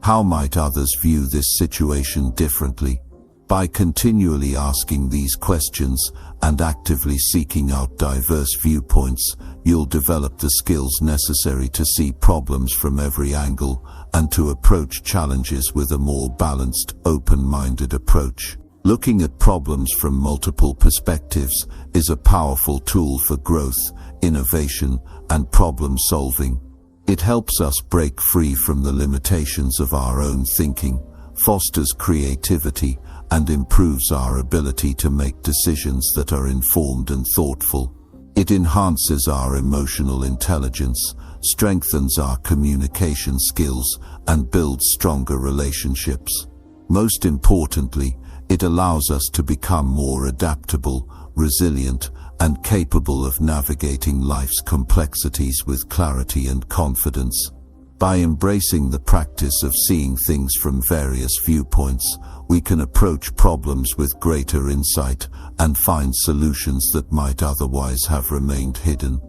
How might others view this situation differently? By continually asking these questions and actively seeking out diverse viewpoints, you'll develop the skills necessary to see problems from every angle and to approach challenges with a more balanced, open-minded approach. Looking at problems from multiple perspectives is a powerful tool for growth, innovation, and problem-solving. It helps us break free from the limitations of our own thinking, fosters creativity, and improves our ability to make decisions that are informed and thoughtful. It enhances our emotional intelligence, strengthens our communication skills, and builds stronger relationships. Most importantly, it allows us to become more adaptable, resilient, and capable of navigating life's complexities with clarity and confidence. By embracing the practice of seeing things from various viewpoints, we can approach problems with greater insight and find solutions that might otherwise have remained hidden.